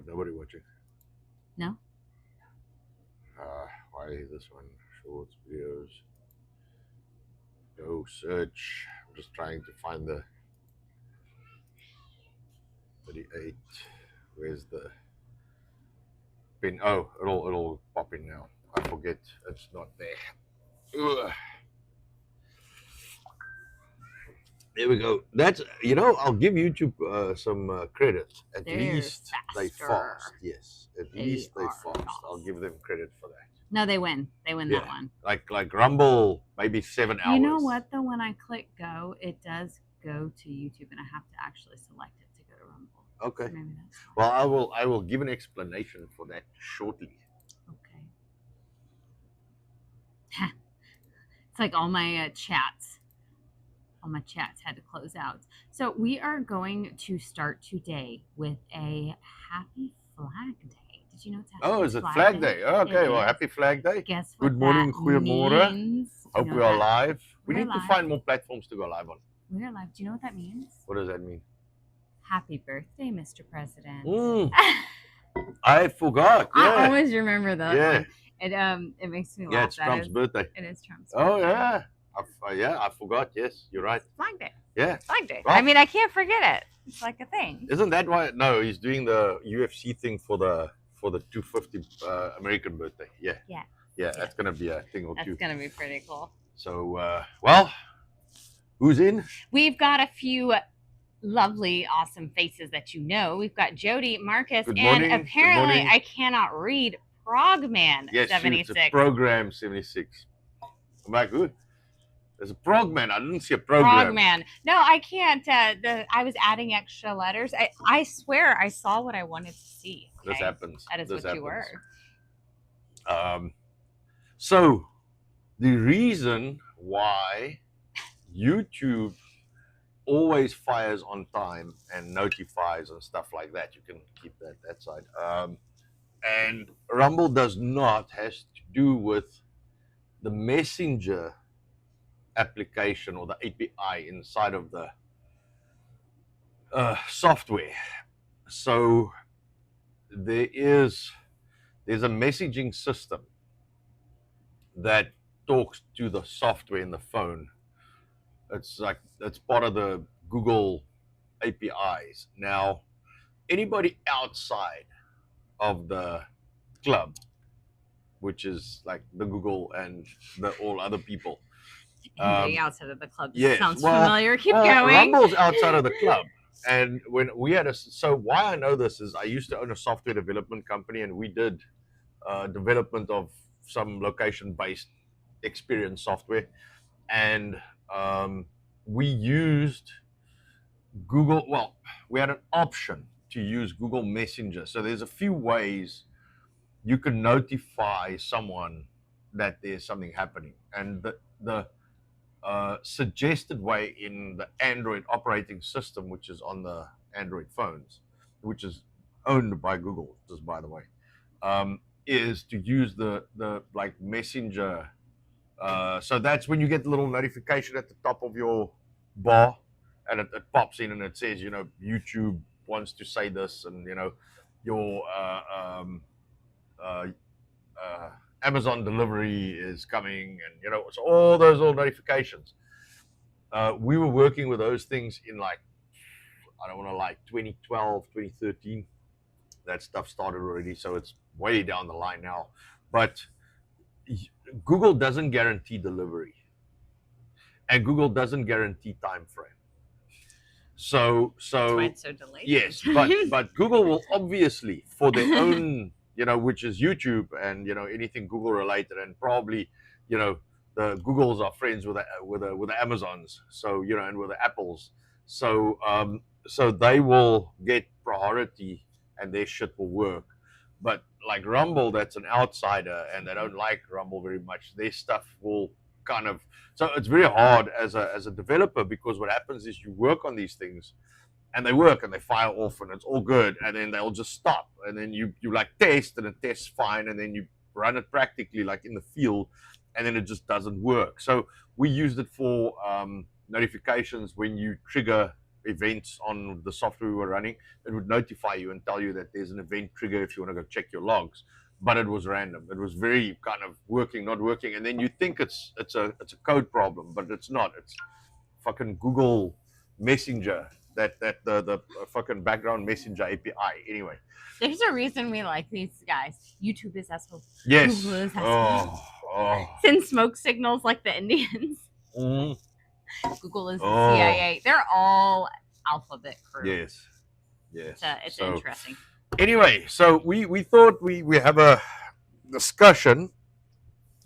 got nobody watching. No? Why this one? Shorts, videos. Go search. I'm just trying to find the 38. Where's the pin? Oh, it'll pop in now. I forget it's not there. Ugh. There we go. That's I'll give YouTube some credit. At They're least they faster. fast. Yes, at least they are fast. fast. I'll give them credit for that. No, they win. They win that Yeah. one. Like Rumble, maybe 7 hours. You know what though? When I click go, it does go to YouTube, and I have to actually select it to go to Rumble. Okay. So maybe that's Well, I will give an explanation for that shortly. okay. It's like all my chats. All my chats had to close out. So we are going to start today with a happy Flag Day. Did you know it's happy Is it Flag Day? Okay, well, happy Flag Day. Guess what? Good morning, goeiemorgen. means? Hope we are live. We We're need to live. find more platforms to go live on. We're live. Do you know what that means? What does that mean? Happy birthday, Mr. President. I forgot. Yeah. I always remember that one. It makes me laugh. Yeah, it's Trump's birthday. It is Trump's birthday. Oh yeah. I forgot. Yes, you're right. Flag Day. Yeah. Flag Day. Well, I mean, I can't forget it. It's like a thing. Isn't that why? No, he's doing the UFC thing for the 250 American birthday. Yeah. Yeah. Yeah, that's gonna be a thing or two. That's gonna be pretty cool. So, well, who's in? We've got a few lovely, awesome faces that you know. We've got Jody, Marcus, Good and morning. apparently Good morning. I cannot read Progman Yes, 76. it's a program 76. I'm like, who? There's a Progman. I didn't see a program. Progman. No, I can't. I was adding extra letters. I swear I saw what I wanted to see. Okay? This happens. That is this what you were. So the reason why YouTube always fires on time and notifies and stuff like that, you can keep that side. And Rumble does not, has to do with the messenger application or the API inside of the software. So there's a messaging system that talks to the software in the phone. It's part of the Google APIs. Now, anybody outside of the club, which is like the Google and the all other people. Anybody outside of the club yes, sounds familiar. Keep going. Rumble's outside of the club. And when we had so why I know this is I used to own a software development company, and we did development of some location-based experience software, and we used Google. Well, we had an option to use Google Messenger. So there's a few ways you can notify someone that there's something happening, and the suggested way in the Android operating system, which is on the Android phones, which is owned by Google, just by the way, is to use the like Messenger. So that's when you get the little notification at the top of your bar, and it pops in and it says, YouTube wants to say this, and your Amazon delivery is coming, and so all those little notifications. We were working with those things in 2012, 2013. That stuff started already, so it's way down the line now. But Google doesn't guarantee delivery, and Google doesn't guarantee time frame. So that's why it's so delayed. Yes, but Google will obviously, for their own, which is YouTube and anything Google related, and probably the Googles are friends with the Amazons, so and with the Apples, so they will get priority and their shit will work. But like Rumble, that's an outsider and they don't like Rumble very much. Their stuff will kind of, so it's very hard as a developer, because what happens is you work on these things and they work and they fire off and it's all good, and then they'll just stop, and then you like test and it tests fine, and then you run it practically like in the field, and then it just doesn't work. So we used it for notifications when you trigger events on the software we were running, it would notify you and tell you that there's an event trigger if you want to go check your logs. But it was random. It was very kind of working, not working, and then you think it's a code problem, but it's not. It's fucking Google Messenger, that the fucking background messenger API. Anyway, There's a reason we like these guys. YouTube is asshole. yes. Google is asshole. Oh. Send smoke signals like the Indians. Mm. Google is the Oh. CIA. They're all alphabet crew. Yes. Yes. It's So, interesting. anyway, so we thought we have a discussion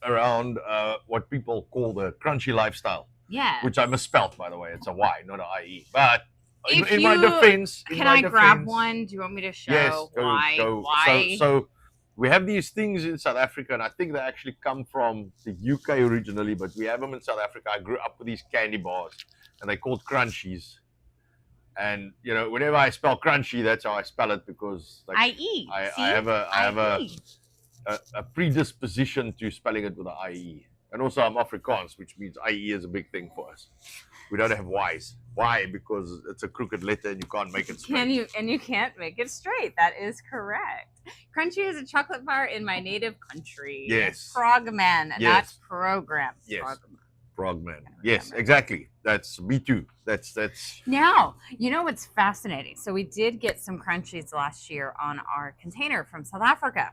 around what people call the crunchy lifestyle, Yeah. which I misspelled, by the way. It's a Y, not an IE. But If in my you- defense, Can I grab one? Do you want me to show Yes, why? go. Why? So we have these things in South Africa, and I think they actually come from the UK originally, but we have them in South Africa. I grew up with these candy bars, and they're called crunchies. And whenever I spell crunchy, that's how I spell it, because like, IE. I See? have IE. a predisposition to spelling it with an IE. And also I'm Afrikaans, which means IE is a big thing for us. We don't have Y's. Why? Because it's a crooked letter and you can't make it straight. You can't make it straight. That is correct. Crunchy is a chocolate bar in my native country. Yes. Frogman, not Yes. program. Yes. Frogman. Frogman. I Yes, remember. exactly. That's me too. That's Now, you know what's fascinating? So we did get some crunchies last year on our container from South Africa.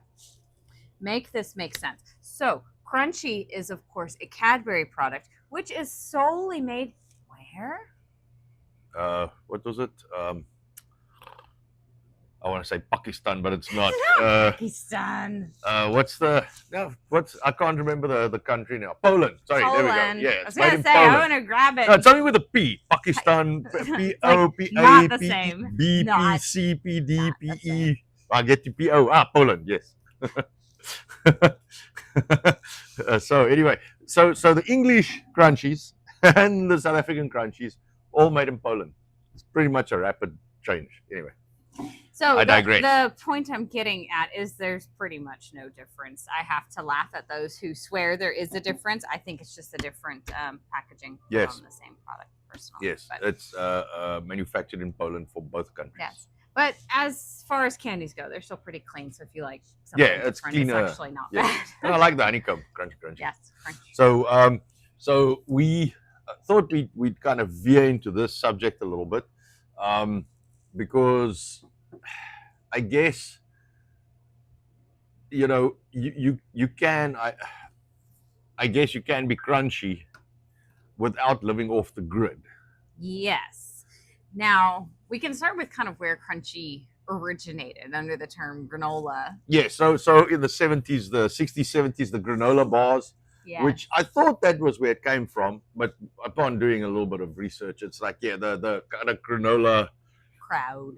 Make this make sense. So Crunchy is, of course, a Cadbury product, which is solely made where? what was it? I want to say Pakistan, but it's not. It's not Pakistan. I can't remember the country now. Poland. Sorry, there we Poland. go. Yeah, I was it's made gonna in say I Poland. want to grab it. No, it's only with a P. Pakistan, P O P not A the P same. B P Not- C P D not P the E. same. I get to P O. Poland. Yes. So anyway, so the English crunchies and the South African crunchies all made in Poland. It's pretty much a rapid change. Anyway. So I digress. The point I'm getting at is there's pretty much no difference. I have to laugh at those who swear there is a difference. I think it's just a different packaging Yes. on the same product, personally. Yes, But, it's manufactured in Poland for both countries. yes. But as far as candies go, they're still pretty clean. So if you like something Yeah, it's different, cleaner. it's actually not Yeah. bad. And I like the honeycomb crunchy. Yes, crunchy. So we thought we'd kind of veer into this subject a little bit, because I guess you can I guess you can be crunchy without living off the grid. Yes. Now we can start with kind of where crunchy originated under the term granola. Yeah, so in the 70s, the 60s, 70s, the granola bars, Yeah. which I thought that was where it came from, but upon doing a little bit of research, it's like, yeah, the kind of granola crowd,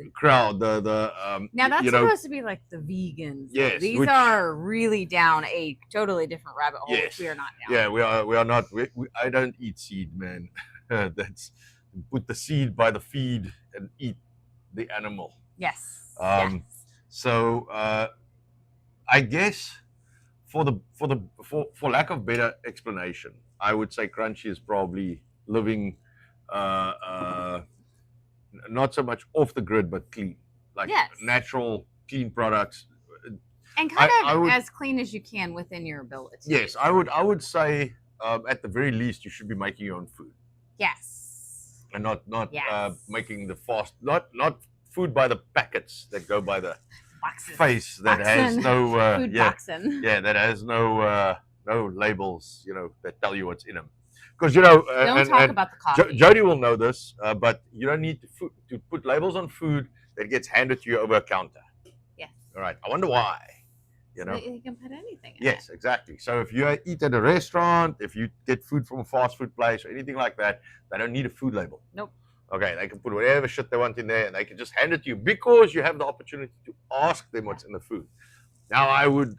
Now that's you know, supposed to be like the vegans. though. Yes, These which- are really down a totally different rabbit hole. Yes. We are not down. yeah, we are not. I don't eat seed, man. That's put the seed by the feed and eat the animal. Yes. Um, yes. So I guess for lack of better explanation, I would say crunchy is probably living not so much off the grid, but clean, like Yes. natural, clean products. And kind I of would- as clean as you can within your ability. Yes, I would say at the very least you should be making your own food Yes. and not Yes. making the not food by the packets that go by the Boxes. face that has Boxing. no Food yeah boxing. yeah that has no labels that tell you what's in them, because Don't and, talk and about the coffee. Jody will know this, but you don't need to put labels on food that gets handed to you over a counter. Yes. All right. I wonder why. So that you can put anything in Yes, exactly. So if you eat at a restaurant, if you get food from a fast food place or anything like that, they don't need a food label. Nope. Okay, they can put whatever shit they want in there, and they can just hand it to you because you have the opportunity to ask them what's in the food. Now, I would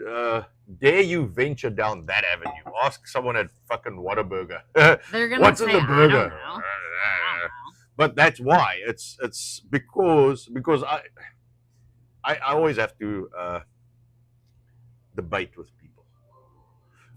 dare you venture down that avenue. Ask someone at fucking Whataburger. They're gonna What's say, in the I burger? don't know. I don't know. But that's why it's because I always have to debate with people.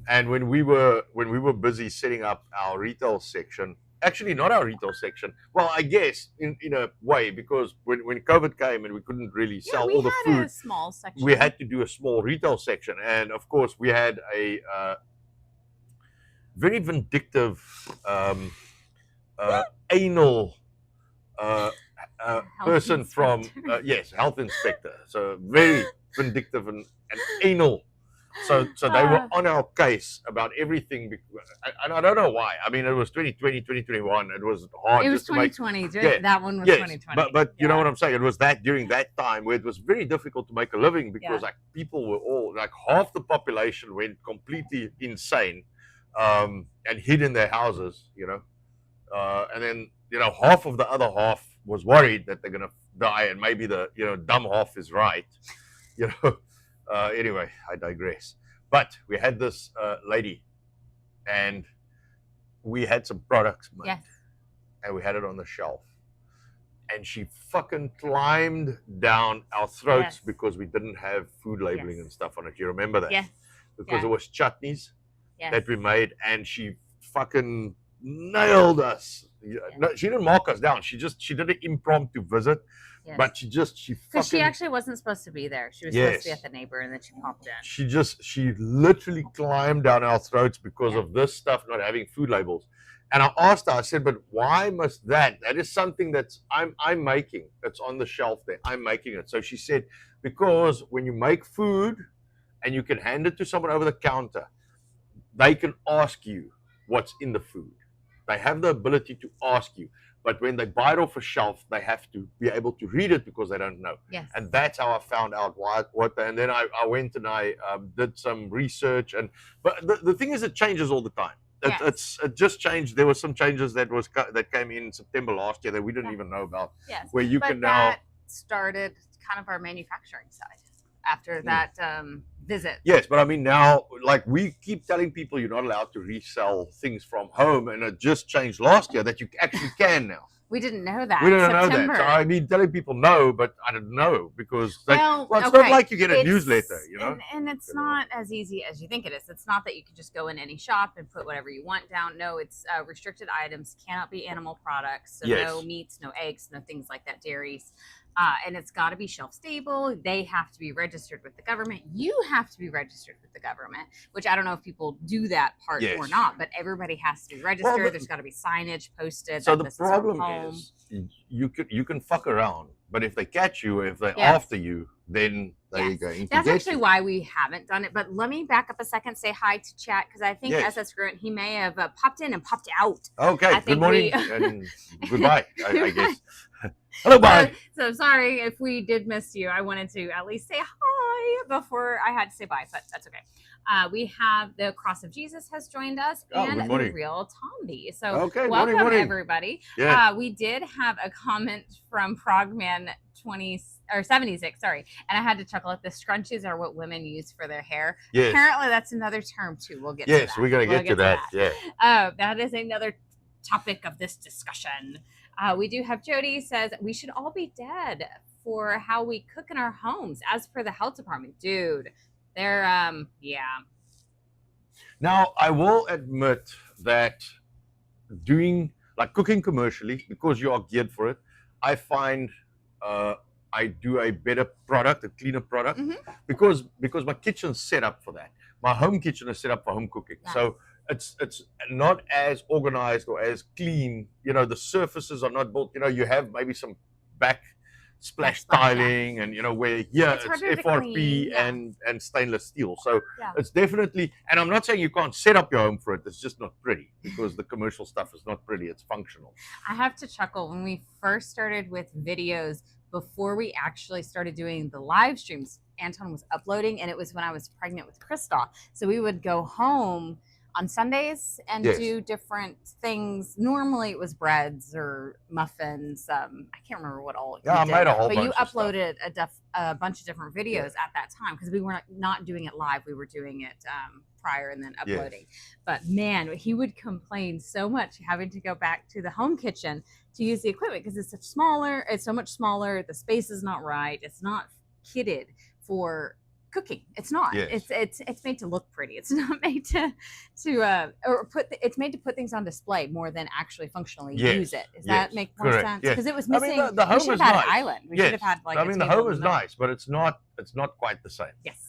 And when we were busy setting up our retail section, actually not our retail section. Well, I guess in a way, because when COVID came and we couldn't really Yeah, sell we all the had a food, small section. we had to do a small retail section, and of course we had a very vindictive anal Health person from inspector. yes, health inspector. So very vindictive and anal. So they were on our case about everything, and I don't know why. I mean, it was 2020, 2021. It was hard It was just to make 2020. yeah, That one was yes, 2020. but you know Yeah. what I'm saying. It was that during that time where it was very difficult to make a living because Yeah. like people were all like half the population went completely insane, and hid in their houses. And then half of the other half was worried that they're gonna die, and maybe the dumb half is right. You know. Anyway, I digress. But we had this lady, and we had some products made, Yes. and we had it on the shelf, and she fucking climbed down our throats Yes. because we didn't have food labeling Yes. and stuff on it. You remember that? Yes. Because Yeah. it was chutneys Yes. that we made, and she fucking nailed us. No, she didn't mark us down. She did an impromptu visit, Yes. but she Because she fucking actually wasn't supposed to be there. She was supposed to be yes. at the neighbor, and then she popped in. She literally climbed down our throats because Yeah. of this stuff not having food labels. And I asked her, I said, but why must that? That is something that's I'm making. It's on the shelf there. I'm making it. So she said, because when you make food and you can hand it to someone over the counter, they can ask you what's in the food. They have the ability to ask you. But when they buy it off a shelf, they have to be able to read it because they don't know. Yes. And that's how I found out and then I went and I did some research. But the thing is, it changes all the time. It just changed. There were some changes that came in September last year that we didn't even know about. Yes. Where you but can now that started kind of our manufacturing side after that visit. Yes, but I mean now, like we keep telling people you're not allowed to resell things from home, and it just changed last year that you actually can now. We didn't know that. We didn't know September. that. So I mean, telling people no, but I didn't know because Well, it's okay. not like you get a newsletter, And it's not as easy as you think it is. It's not that you can just go in any shop and put whatever you want down. No, it's restricted items, cannot be animal products. So Yes. no meats, no eggs, no things like that, dairies. And it's got to be shelf stable. They have to be registered with the government. You have to be registered with the government, which I don't know if people do that part Yes. or not, but everybody has to be registered. Well, There's got to be signage posted. So that the this is from problem home. is you can fuck around, but if they catch you, if they're Yes. after you, then they're Yes. going to That's get actually you. why we haven't done it. But let me back up a second, say hi to chat, because I think Yes. SS Grunt, he may have popped in and popped out. Okay, I good think morning we- and goodbye, I guess. Hello, bye. So sorry if we did miss you. I wanted to at least say hi before I had to say bye, but that's okay. We have the Cross of Jesus has joined us Oh, and good the morning. Real Tomby. So Okay, welcome morning. everybody. Yeah. We did have a comment from Progman 76, sorry, and I had to chuckle at the scrunchies are what women use for their hair. Yes. Apparently that's another term too. We'll get to Yes, that. we're gonna We'll get to that. Yeah. That is another topic of this discussion. We do have Jody says we should all be dead for how we cook in our homes as per the health department. Dude, they're yeah. Now, I will admit that doing like cooking commercially, because you are geared for it, I find I do a better product, a cleaner product, Mhm. because my kitchen's set up for that. My home kitchen is set up for home cooking, Yes. so it's not as organized or as clean. The surfaces are not built. You have maybe some back splash Backsplash, yeah. tiling, and where It's it's harder to FRP clean, yeah. and stainless steel. So Yeah. it's definitely, and I'm not saying you can't set up your home for it. It's just not pretty because the commercial stuff is not pretty. It's functional. I have to chuckle when we first started with videos before we actually started doing the live streams. Anton was uploading, and it was when I was pregnant with Kristoff. So we would go home on Sundays and Yes. do different things. Normally it was breads or muffins. I can't remember what all. Yeah, you I did, made a whole but bunch you of stuff. uploaded a bunch of different videos at that time because we were not doing it live. We were doing it prior and then uploading. But man, he would complain so much having to go back to the home kitchen to use the equipment because it's so much smaller. The space is not right. It's not kitted for cooking. It's not. Yes. It's made to look pretty. It's not made to it's made to put things on display more than actually functionally use it. Does that make more correct, sense? yes. Because it was I mean, missing. the home We should is have had nice. an island. We Yes. should have had like. I a mean, the table home in is middle. nice, but it's not quite the same. Yes.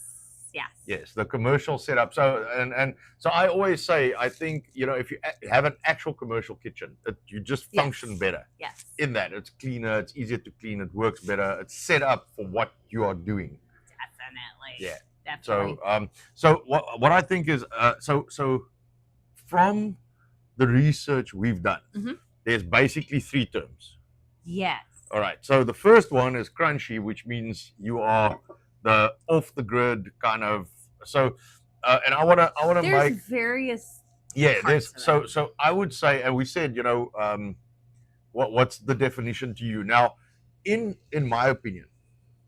Yes. Yes, the commercial setup. So and so I always say, I think, you know, if you have an actual commercial kitchen, you just function better Yes. in that. It's cleaner, it's easier to clean, it works better, it's set up for what you are doing. Definitely. Yeah. Definitely. So what I think is so from the research we've done, there's basically 3 terms. Yes. All right. So the first one is crunchy, which means you are the off the grid kind of. So, and I wanna There's make various. there's parts of so I would say, and we said, you know, what's the definition to you now? In my opinion,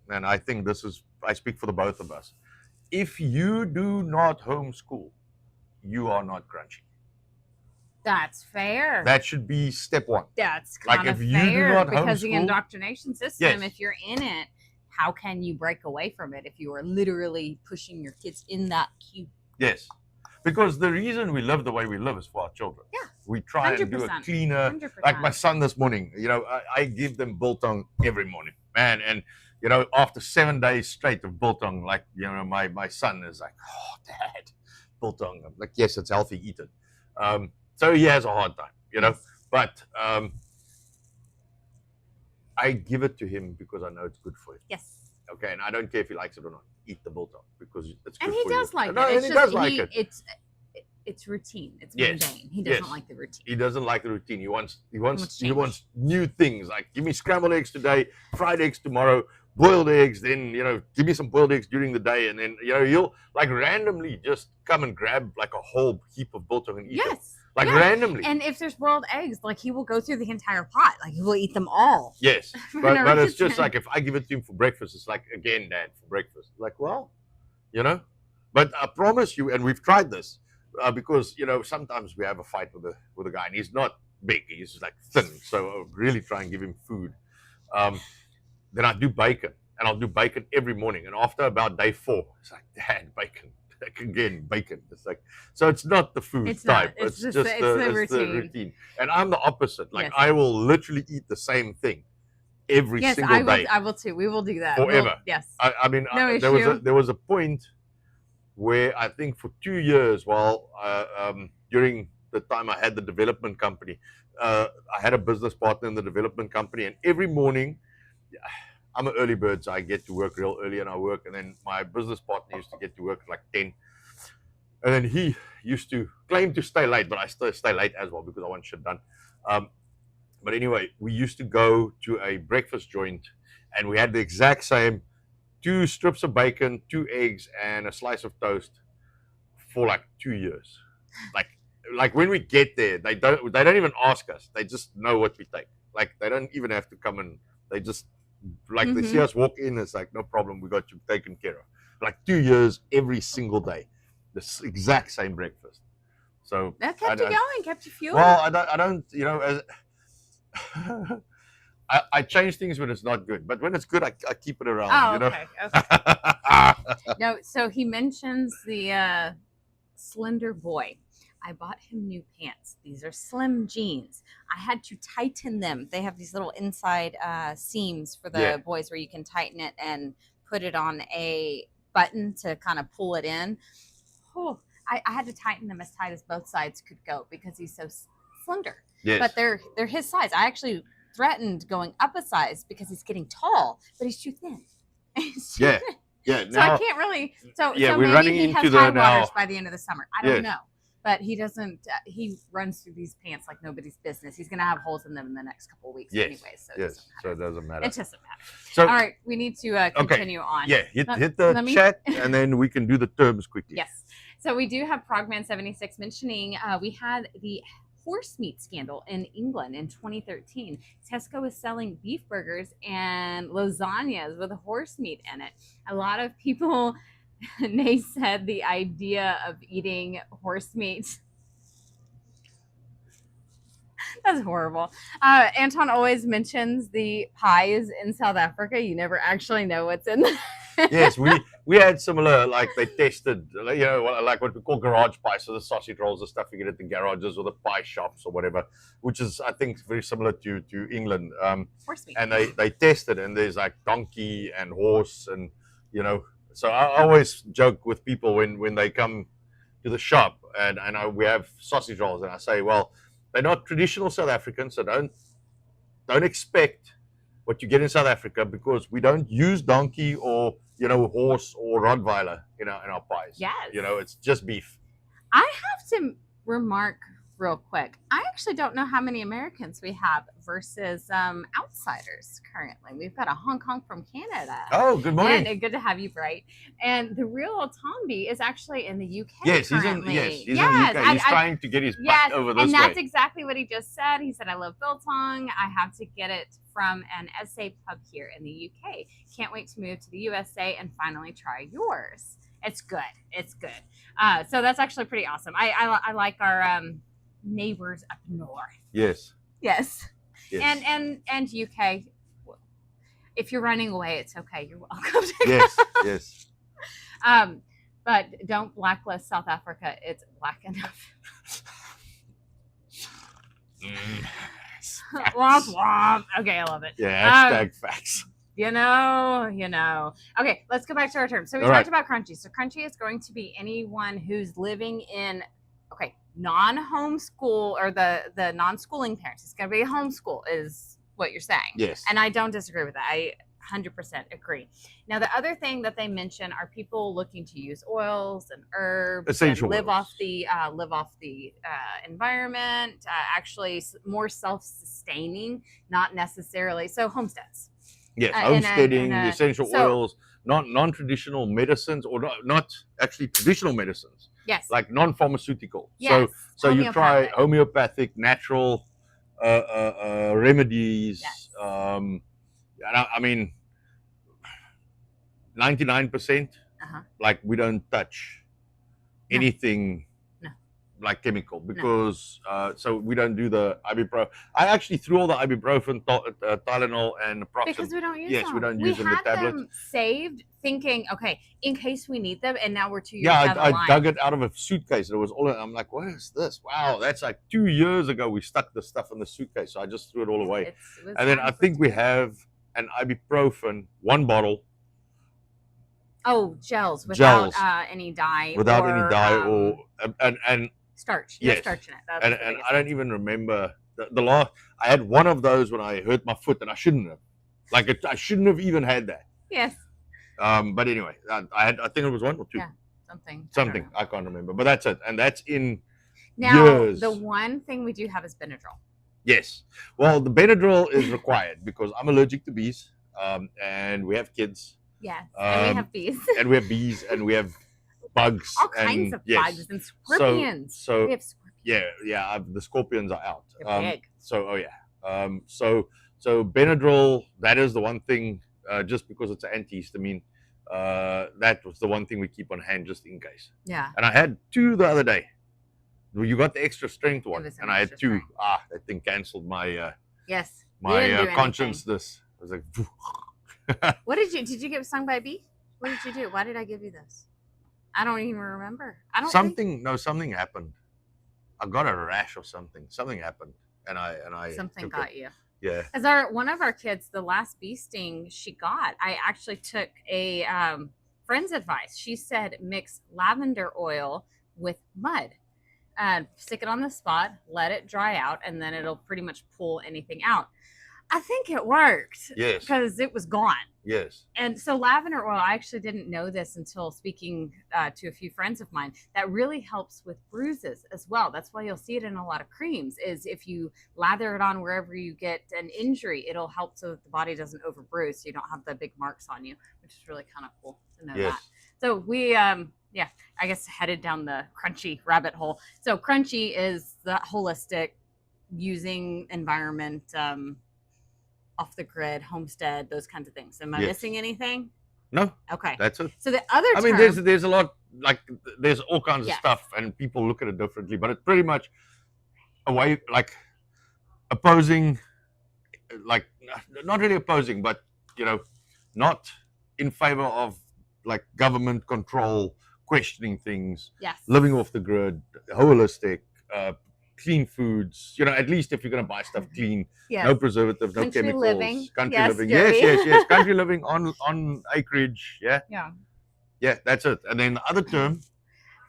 and I think I speak for the both of us. If you do not homeschool, you are not crunchy. That's fair. That should be step 1. That's Like, kind of if you do fair not because the homeschool- indoctrination system, Yes. if you're in it, how can you break away from it if you are literally pushing your kids in that cube? Yes. Because the reason we live the way we live is for our children. Yeah. We try and do a 100%. cleaner. 100%. Like my son this morning, you know, I give them biltong every morning, man. And, you know, after 7 days straight of biltong, like, you know, my son is like, oh, Dad, biltong. I'm like, yes, it's healthy, eat it. So he has a hard time, you know, Yes. but I give it to him because I know it's good for him. Yes. Okay, and I don't care if he likes it or not. Eat the biltong because it's good And for he you. does like No, it. and he does like it. It's routine. It's Yes. mundane. He doesn't Yes. like the routine. He doesn't like the routine. He wants change. new things. Like, give me scrambled eggs today, fried eggs tomorrow, boiled eggs. Then, you know, give me some boiled eggs during the day, and then, you know, he'll like randomly just come and grab like a whole heap of biltong and eat it. Yes. Like, Yeah. randomly. And if there's boiled eggs, like he will go through the entire pot. Like he will eat them all. Yes, For but no it's just reason. like, if I give it to him for breakfast, it's like, again, Dad, for breakfast. Like, well, you know, but I promise you, and we've tried this, because, you know, sometimes we have a fight with a guy, and he's not big, he's like thin, so I really try and give him food. Then I do bacon, and I'll do bacon every morning, and after about day 4, it's like, Dad, bacon. Again, bacon. It's like, so it's not the food It's not. type. It's It's just just the it's the routine. routine. And I'm the opposite. Like, Yes. I will literally eat the same thing every Yes, single day. I will too. We will do that. Forever. Yes. I mean, No there was issue. there was a point where I think for 2 years, while during the time I had the development company, I had a business partner in the development company, and every morning, I'm an early bird, so I get to work real early, and I work, and then my business partner used to get to work at like 10, and then he used to claim to stay late, but I still stay late as well because I want shit done. But anyway, we used to go to a breakfast joint, and we had the exact same 2 strips of bacon, 2 eggs, and a slice of toast for like 2 years. Like when we get there, they don't even ask us. They just know what we take. Like, they don't even have to come and they just, like, they see us walk in, it's like, no problem, we got you taken care of. Like 2 years, every single day, the exact same breakfast. So That kept you going, kept you fueled. well, I don't, you know, as I change things when it's not good, but when it's good, I keep it around. Oh, you know? okay. No, so he mentions the slender boy. I bought him new pants. These are slim jeans. I had to tighten them. They have these little inside seams for the Yeah. boys where you can tighten it and put it on a button to kind of pull it in. Oh, I had to tighten them as tight as both sides could go because he's so slender. Yes. But they're his size. I actually threatened going up a size because he's getting tall, but he's too thin. He's too Yeah. thin. Yeah. So Now, I can't really. So Yeah, so we're maybe running he into has the high now- waters by the end of the summer. I don't Yes. know, but he doesn't. He runs through these pants like nobody's business. He's gonna have holes in them in the next couple of weeks, Yes. anyway. So it yes. doesn't So matter. it doesn't matter. It doesn't matter. So All right, we need to continue on. yeah, hit Let the me- chat, and then we can do the terms quickly. Yes. So we do have Progman76 mentioning we had the horse meat scandal in England in 2013. Tesco is selling beef burgers and lasagnas with horse meat in it. A lot of people, they said the idea of eating horse meat. That's horrible. Anton always mentions the pies in South Africa. You never actually know what's in them. Yes, we had similar, like they tested, like what we call garage pie. So the sausage rolls, the stuff you get at the garages or the pie shops or whatever, which is, I think, very similar to England. Horse meat. And they tested, and there's like donkey and horse, and so I always joke with people when they come to the shop, and we have sausage rolls, and I say, well, they're not traditional South African, so don't expect what you get in South Africa, because we don't use donkey or horse or Rottweiler in our pies. Yes. It's just beef. I have to remark real quick. I actually don't know how many Americans we have versus outsiders currently. We've got a Hong Kong from Canada. Oh, good morning. And good to have you, Bright. And the real Tomby is actually in the UK. Yes, currently. he's in the UK. He's trying to get his butt over this and that's way. exactly what he just said. He said, I love biltong. I have to get it from an SA pub here in the UK. Can't wait to move to the USA and finally try yours. It's good. It's good. So that's actually pretty awesome. I like our neighbors up north. Yes. Yes. And UK. If you're running away, it's okay. You're welcome to Yes. But don't blacklist South Africa. It's black enough. Womp womp. Okay, I love it. Yeah, #facts. You know. Okay, let's go back to our term. So we talked about crunchy. So crunchy is going to be anyone who's living in, non-homeschool, or the non-schooling parents. It's going to be a homeschool is what you're saying. Yes. And I don't disagree with that. I 100% agree. Now, the other thing that they mention are people looking to use oils and herbs, essential and live oils. off the environment, actually more self-sustaining, not necessarily. So homesteads. Yes, homesteading, essential oils, non-traditional medicines, or not actually traditional medicines. Yes. Like non-pharmaceutical. Yes. So you try homeopathic, natural remedies. Yes. I mean, 99%. Like we don't touch anything. Like chemical, because so we don't do the ibuprofen. I actually threw all the ibuprofen, Tylenol, and naproxen. Because we don't use them. Yes, we don't use them. We The had tablets. them saved, thinking, okay, in case we need them, and now we're 2 years Yeah, down the I line. dug it out of a suitcase. And it was all. I'm like, what is this? Wow, that's like 2 years ago. We stuck the stuff in the suitcase, so I just threw it all away. And then I think we have an ibuprofen, 1 bottle. Oh, gels without any dye. Without any dye or and starch. Yes. Starch in it. That's and I don't even remember the last. I had one of those when I hurt my foot, and I shouldn't have. I shouldn't have even had that. Yes. But anyway, I think it was 1 or 2. Yeah, something. I can't remember, but that's it, and that's in now, years. The one thing we do have is Benadryl. Yes. Well, the Benadryl is required because I'm allergic to bees, and we have kids. Yes, and we have bees. And we have bees, and we have bugs. All kinds of bugs and scorpions. So we have scorpions. Yeah. The scorpions are out. They're big. So so Benadryl, that is the one thing. Just because it's an antihistamine, that was the one thing we keep on hand just in case. Yeah. And I had 2 the other day. You got the extra strength one, and I had 2. Strength. That thing canceled my yes my conscience. This I was like. What did you get stung by a bee? What did you do? Why did I give you this? I don't even remember. Something happened. I got a rash or something. Something happened, and I something got you. Yeah. As one of our kids, the last bee sting she got, I actually took a friend's advice. She said mix lavender oil with mud, stick it on the spot, let it dry out, and then it'll pretty much pull anything out. I think it worked. Yes. Because it was gone. Yes. And so lavender oil, I actually didn't know this until speaking to a few friends of mine, that really helps with bruises as well. That's why you'll see it in a lot of creams, is if you lather it on wherever you get an injury, it'll help so that the body doesn't overbruise, so you don't have the big marks on you, which is really kind of cool to know that. So we, I guess headed down the crunchy rabbit hole. So crunchy is the holistic, using environment, off the grid, homestead, those kinds of things. Am I missing anything? No. Okay. That's it. So the other term, I mean, there's a lot, like there's all kinds of stuff, and people look at it differently, but it's pretty much a way, like opposing, like not really opposing, but not in favor of like government control, questioning things, Yes. living off the grid, holistic, clean foods. You know, at least if you're gonna buy stuff clean, Yes. no preservatives, no Country chemicals, living. country Yes, living. Joey. Yes, country living on acreage. Yeah, Yeah. that's it. And then the other term,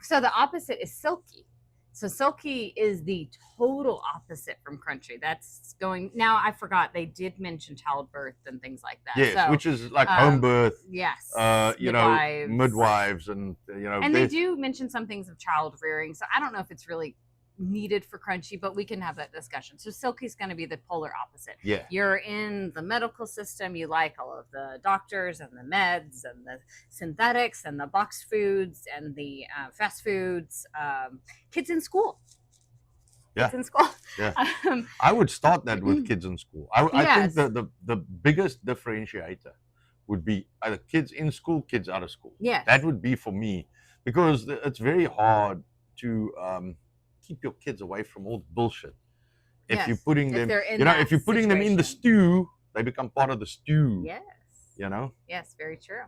So the opposite is silky. So silky is the total opposite from crunchy. That's going now. I forgot they did mention childbirth and things like that. yes, So, which is like home birth. yes, You know, midwives, and you know, and they do mention some things of child rearing. So I don't know if it's really needed for crunchy, but we can have that discussion. So silky is going to be the polar opposite. Yeah, you're in the medical system, you like all of the doctors and the meds and the synthetics and the boxed foods and the fast foods. Kids in school. Kids in school. Yeah. I would start that with kids in school. I Yes. think the biggest differentiator would be either kids in school, kids out of school. Yes. That would be for me, because it's very hard to keep your kids away from all the bullshit. If Yes. you're putting If them, they're in you know, that if you're putting them in the situation. stew, they become part of the stew. Yes. You know. Yes, very true.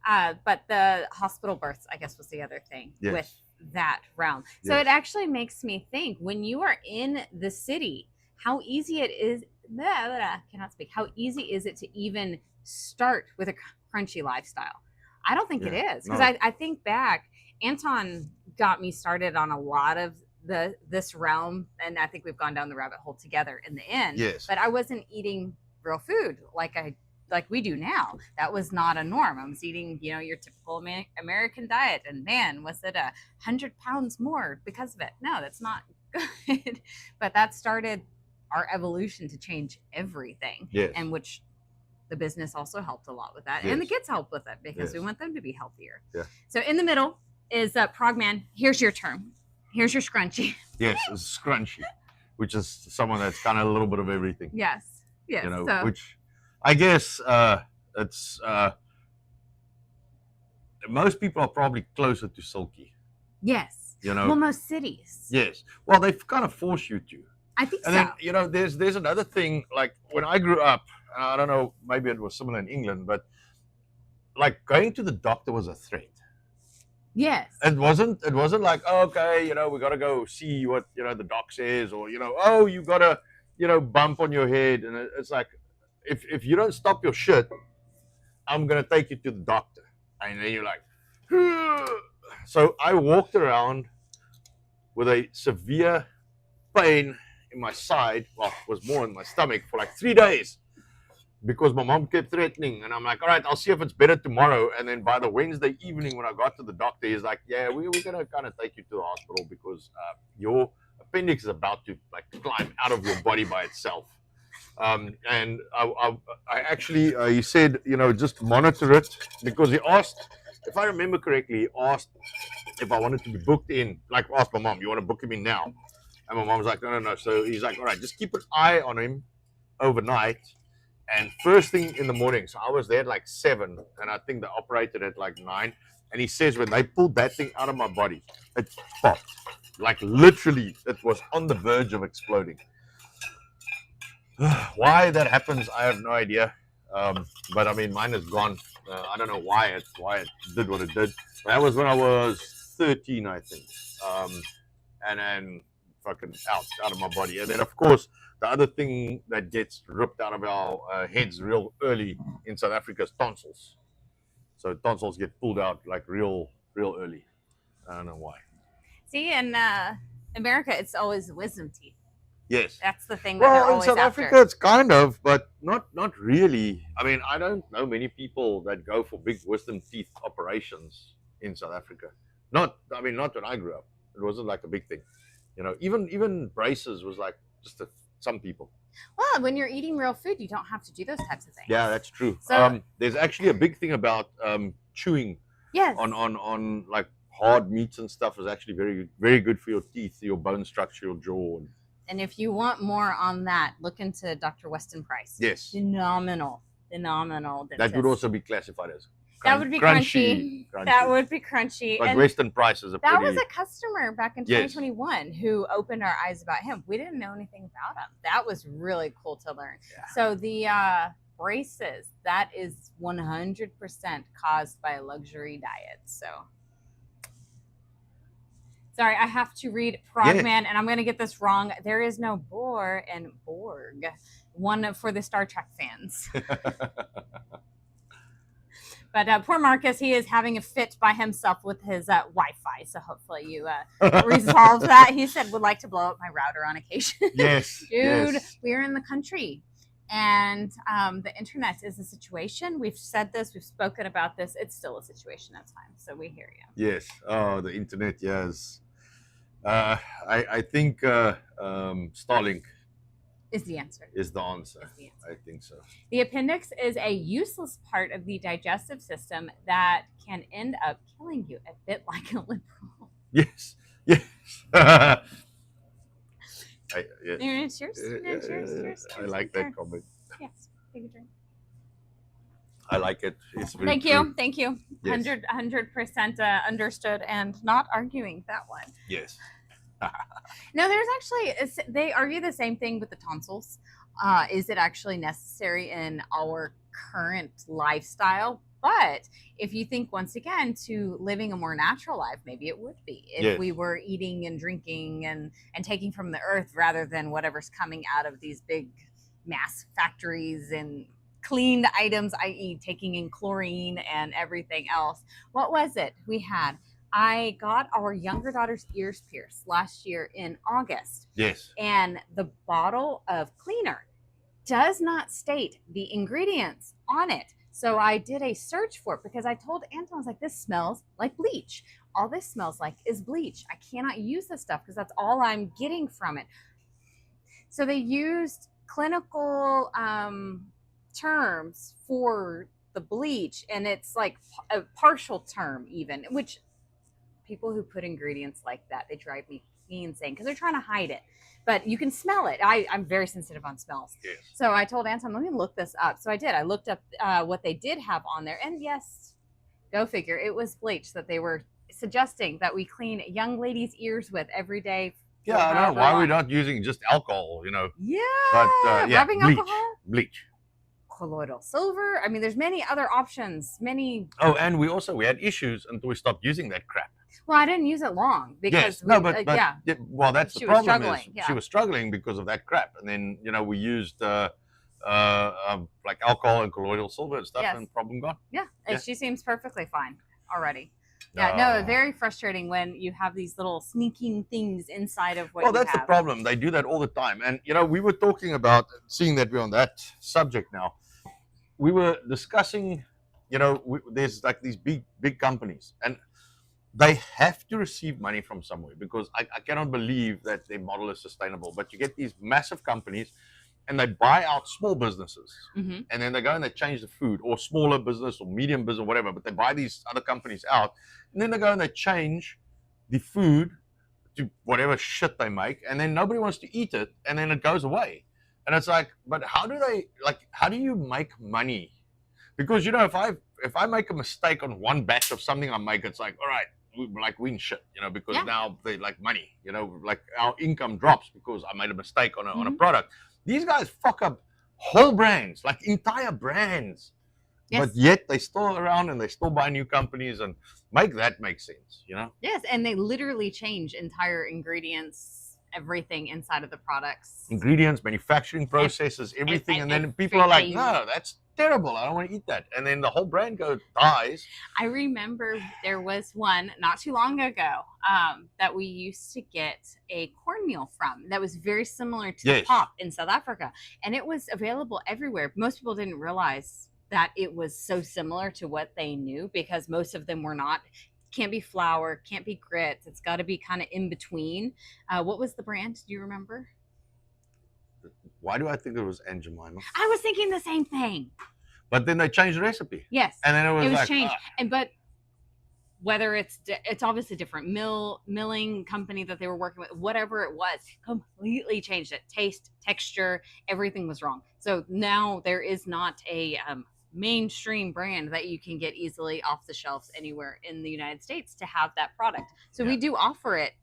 But the hospital births, I guess, was the other thing Yes. with that realm. So Yes. it actually makes me think, when you are in the city, how easy it is. Cannot speak. How easy is it to even start with a crunchy lifestyle? I don't think it is, because no. I think back. Anton got me started on a lot of this realm, and I think we've gone down the rabbit hole together in the end. Yes. But I wasn't eating real food like we do now. That was not a norm. I was eating, your typical American diet, and man, was it 100 pounds more because of it? No, that's not good. But that started our evolution to change everything. Yes. And which the business also helped a lot with that. Yes. And the kids helped with it, because we Yes. want them to be healthier. Yeah. So in the middle is Progman. Here's your term. Here's your scrunchie. Yes, it's scrunchy, which is someone that's kind of a little bit of everything. Yes. Yes. You know, so, which I guess it's most people are probably closer to silky. yes. You know. Well, most cities. Yes. Well, they kind of force you to. I think And so. then there's another thing. Like when I grew up, and I don't know, maybe it was similar in England, but like going to the doctor was a threat. Yes. It wasn't like, oh, okay, we got to go see what the doc says, or oh, you got a bump on your head, and it's like, if you don't stop your shit, I'm gonna take you to the doctor. And then you're like, so I walked around with a severe pain in my side. Well, it was more in my stomach for like 3 days, because my mom kept threatening, and I'm like, all right, I'll see if it's better tomorrow. And then by the Wednesday evening, when I got to the doctor, he's like, yeah, we're gonna kind of take you to the hospital, because your appendix is about to like climb out of your body by itself. And I actually, he said, just monitor it, because he asked, if I remember correctly, he asked if I wanted to be booked in. Like, asked my mom, you want to book him in now? And my mom was like, no. So he's like, all right, just keep an eye on him overnight. And first thing in the morning, so I was there at like 7, and I think they operated at like 9. And he says when they pulled that thing out of my body, it popped. Like literally, it was on the verge of exploding. Why that happens, I have no idea. But I mean, mine is gone. I don't know why it did what it did. That was when I was 13, I think. And then fucking out of my body. And then of course, the other thing that gets ripped out of our heads real early in South Africa is tonsils. So tonsils get pulled out like real early. I don't know why. See, in America, it's always wisdom teeth. Yes. That's the thing that they're Well, in always South after. Africa, it's kind of, but not really. I mean, I don't know many people that go for big wisdom teeth operations in South Africa. Not when I grew up. It wasn't like a big thing. Even braces was like just some people. Well, when you're eating real food, you don't have to do those types of things. Yeah, that's true. So- There's actually a big thing about chewing Yes. on like hard meats and stuff is actually very, very good for your teeth, your bone structure, your jaw. And if you want more on that, look into Dr. Weston Price. Yes. Phenomenal dentist. That would also be classified as That would be crunchy. That would be crunchy. But And Western Price is a that pretty... was a customer back in Yes. 2021 who opened our eyes about him. We didn't know anything about him. That was really cool to learn. Yeah. So the braces. That is 100% caused by a luxury diet. So, sorry, I have to read Frogman, and I'm going to get this wrong. There is no Boar and Borg. One for the Star Trek fans. But poor Marcus, he is having a fit by himself with his Wi-Fi. So hopefully you resolve that. He said, would like to blow up my router on occasion. Yes. Dude, yes. we're in the country. And the internet is a situation. We've said this. We've spoken about this. It's still a situation at times. So we hear you. Yes. Oh, the internet, yes. I think Starlink Is the answer. is the answer. Is the answer. I think so. The appendix is a useless part of the digestive system that can end up killing you, a bit like a liberal. Yes. Yes. Cheers. Cheers. I like that comment. Yes. Take a drink. I like it. It's very Thank true. you. Thank you. Yes. 100% understood and not arguing that one. Yes. No, there's actually, they argue the same thing with the tonsils. Is it actually necessary in our current lifestyle? But if you think once again to living a more natural life, maybe it would be if Yes. we were eating and drinking and taking from the earth rather than whatever's coming out of these big mass factories and cleaned items, i.e. taking in chlorine and everything else. What was it we had? I got our younger daughter's ears pierced last year in August. Yes. And the bottle of cleaner does not state the ingredients on it. So I did a search for it because I told Anton, I was like, this smells like bleach. All this smells like is bleach. I cannot use this stuff because that's all I'm getting from it. So they used clinical terms for the bleach, and it's like a partial term even, which people who put ingredients like that, they drive me insane because they're trying to hide it. But you can smell it. I'm very sensitive on smells. Yes. So I told Anton, let me look this up. So I did. I looked up what they did have on there. And yes, go figure, it was bleach that they were suggesting that we clean young ladies' ears with every day. Yeah, I don't know why we're not using just alcohol, Yeah. But yeah, rubbing bleach. alcohol, Bleach. colloidal silver. I mean, there's many other options. Many. Oh, and we had issues until we stopped using that crap. Well, I didn't use it long because Yes, no, but yeah. Well, that's She the was problem. struggling, Is yeah. she was struggling because of that crap, and then we used like alcohol and colloidal silver and stuff, Yes. and problem gone. Yeah, and Yeah. she seems perfectly fine already. Yeah, no, No. very frustrating when you have these little sneaking things inside of what Well, you that's have. the problem. They do that all the time, and we were talking about, seeing that we're on that subject now. We were discussing, there's like these big companies, and they have to receive money from somewhere because I cannot believe that their model is sustainable. But you get these massive companies and they buy out small businesses, Mm-hmm. and then they go and they change the food, or smaller business or medium business, whatever, but they buy these other companies out, and then they go and they change the food to whatever shit they make, and then nobody wants to eat it, and then it goes away. And it's like, but how do you make money? Because if I make a mistake on one batch of something I make, it's like, all right, we in shit, because Yeah. now they like money, like our income drops because I made a mistake on a Mm-hmm. product. These guys fuck up whole brands, like entire brands. Yes. But yet they still around and they still buy new companies and make sense, Yes, and they literally change entire ingredients, everything inside of the products. Ingredients, manufacturing processes, everything, and then people are like, no, that's terrible. I don't want to eat that. And then the whole brand dies. I remember there was one not too long ago that we used to get a cornmeal from that was very similar to the Yes. pop in South Africa. And it was available everywhere. Most people didn't realize that it was so similar to what they knew because most of them were not. Can't be flour, can't be grits. It's got to be kind of in between. What was the brand? Do you remember? Why do I think it was Aunt Jemima? I was thinking the same thing. But then they changed the recipe. Yes. And then it was like, changed. But whether it's obviously a different milling company that they were working with, whatever it was, completely changed it. Taste, texture, everything was wrong. So now there is not a mainstream brand that you can get easily off the shelves anywhere in the United States to have that product. So we do offer it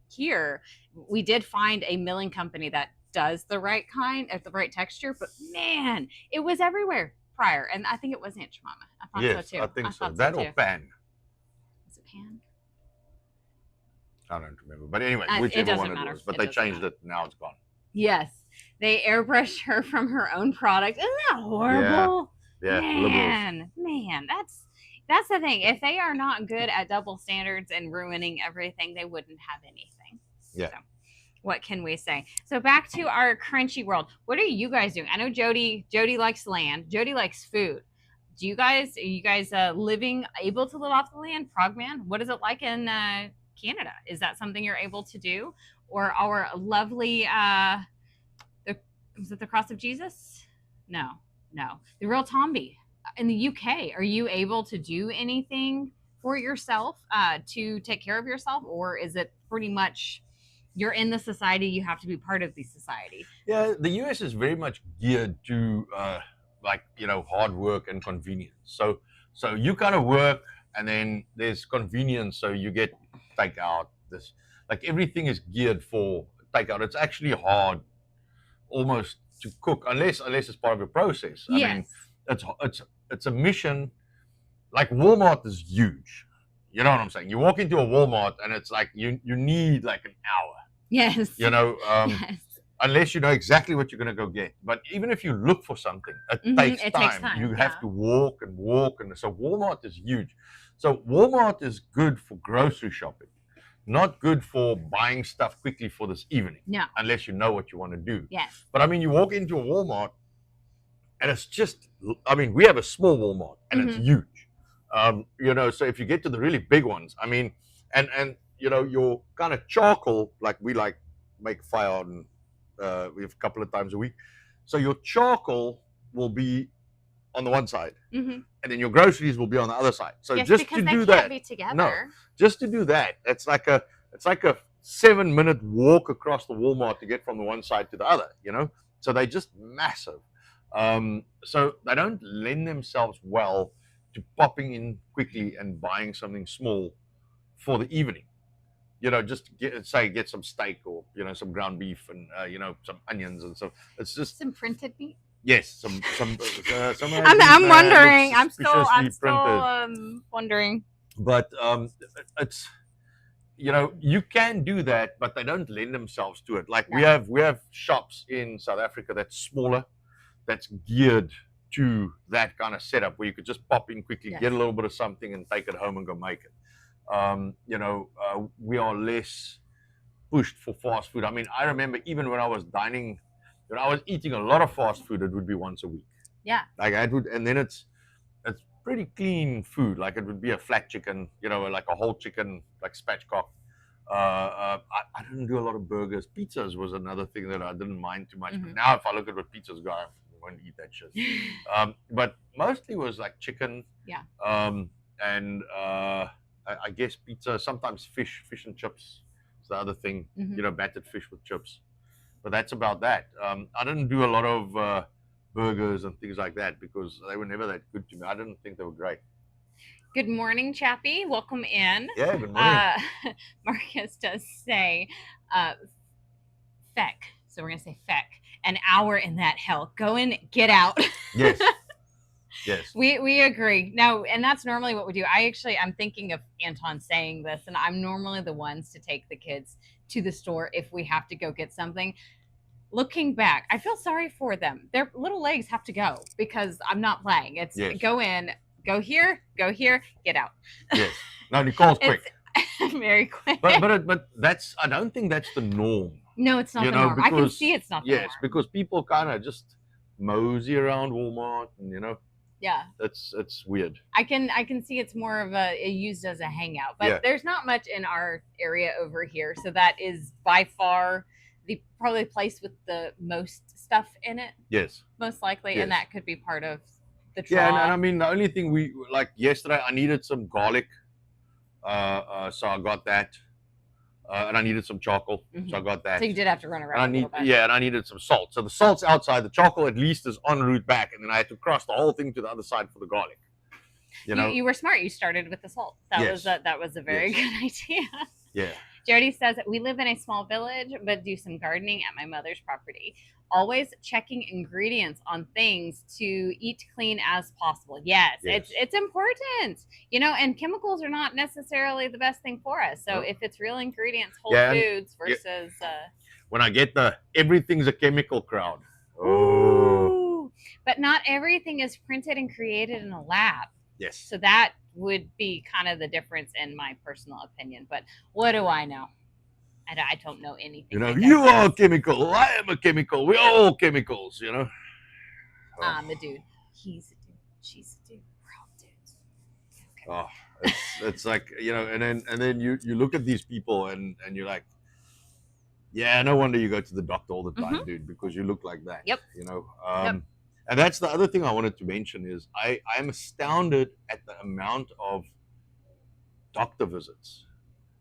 here. We did find a milling company that does the right kind at the right texture. But man, it was everywhere prior, and I think it was Aunt Jemima. I thought Yes, so too. I think so. Thought That so or too. pan. Was it pan? I don't remember. But anyway, It whichever doesn't one it matter. was. But It they doesn't changed matter. it. Now it's gone. Yes, they airbrushed her from her own product. Isn't that horrible? Yeah, liberals. Man, that's the thing. If they are not good at double standards and ruining everything, they wouldn't have anything. Yeah. So, what can we say? So back to our crunchy world. What are you guys doing? I know Jody likes land. Jody likes food. Are you guys able to live off the land? Frogman, what is it like in Canada? Is that something you're able to do? Or our lovely was it the Cross of Jesus? No. The Real Tomby in the UK. Are you able to do anything for yourself to take care of yourself, or is it pretty much you're in the society, you have to be part of the society? Yeah, the US is very much geared to hard work and convenience. So you kind of work, and then there's convenience. So you get takeout. This like everything is geared for takeout. It's actually hard, almost to cook, unless it's part of a process. Yes. I mean, it's a mission. Like Walmart is huge. You know what I'm saying? You walk into a Walmart and it's like you need like an hour. Yes. You know, yes. Unless you know exactly what you're going to go get. But even if you look for something, it takes time. You have to walk, and so Walmart is huge. So Walmart is good for grocery shopping, not good for buying stuff quickly for this evening. No. Unless you know what you want to do. Yes. But I mean, you walk into a Walmart, and it's just, I mean, we have a small Walmart, and it's huge. So if you get to the really big ones, I mean, and your kind of charcoal, like we make fire on, we have a couple of times a week. So your charcoal will be on the one side, and then your groceries will be on the other side. So just to do that, be together. No, just to do that, it's like a 7-minute walk across the Walmart to get from the one side to the other. So they're just massive. So they don't lend themselves well to popping in quickly and buying something small for the evening. Just get some steak, or some ground beef, and some onions and stuff. It's just some printed meat. Yes, some. I'm wondering. I'm still wondering. But it's you can do that, but they don't lend themselves to it. Like we have shops in South Africa that's smaller, that's geared to that kind of setup where you could just pop in quickly, get a little bit of something, and take it home and go make it. We are less pushed for fast food. I mean, I remember even when I was eating a lot of fast food, it would be once a week. Yeah. Like and then it's pretty clean food. Like it would be a flat chicken, like a whole chicken, like spatchcock. I didn't do a lot of burgers. Pizzas was another thing that I didn't mind too much. But now if I look at what pizzas go, I won't eat that shit. But mostly was like chicken. Yeah. And I guess pizza, sometimes fish and chips is the other thing, battered fish with chips. But that's about that. I didn't do a lot of burgers and things like that because they were never that good to me. I didn't think they were great. Good morning, Chappie. Welcome in. Yeah, good morning. Marcus does say feck. So we're going to say feck. An hour in that hell. Go in, get out. Yes. Yes. We agree. No, and that's normally what we do. I'm thinking of Anton saying this, and I'm normally the ones to take the kids to the store if we have to go get something. Looking back, I feel sorry for them. Their little legs have to go because I'm not playing. It's go in, go here, get out. Yes. No, Nicole's quick. Very quick. But that's, I don't think that's the norm. No, it's not the norm. Because, I can see it's not the norm. Yes, because people kind of just mosey around Walmart and yeah, it's weird. I can see it's more of used as a hangout, but there's not much in our area over here, so that is by far the probably place with the most stuff in it. Yes, most likely, and that could be part of the draw. Yeah, and I mean the only thing we like yesterday, I needed some garlic, so I got that. And I needed some charcoal, so I got that. So you did have to run around. And I needed some salt. So the salt's outside. The charcoal at least is en route back, and then I had to cross the whole thing to the other side for the garlic. You were smart. You started with the salt. That was a very good idea. Yeah. Jody says, we live in a small village, but do some gardening at my mother's property. Always checking ingredients on things to eat clean as possible. Yes. It's important, and chemicals are not necessarily the best thing for us. So if it's real ingredients, whole foods versus when I get everything's a chemical crowd. Oh, but not everything is printed and created in a lab. Yes. So that would be kind of the difference in my personal opinion. But what do I know? I don't know anything. You are a chemical. I am a chemical. We're all chemicals, I'm a dude. He's a dude. She's a dude. We're all dudes. Okay. Oh, it's like, and then you look at these people and you're like, yeah, no wonder you go to the doctor all the time, dude, because you look like that. Yep. And that's the other thing I wanted to mention is I'm astounded at the amount of doctor visits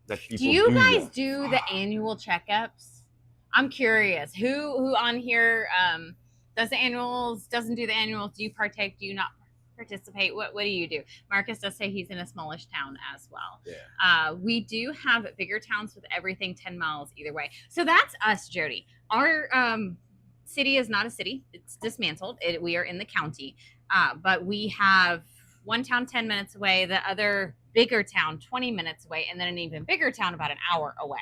that people do. Do you guys do the annual checkups? I'm curious. Who on here does the annuals, doesn't do the annuals? Do you partake? Do you not participate? What do you do? Marcus does say he's in a smallish town as well. Yeah. We do have bigger towns with everything 10 miles either way. So that's us, Jody. Our city is not a city. It's dismantled. We are in the county. But we have one town 10 minutes away, the other bigger town 20 minutes away, and then an even bigger town about an hour away,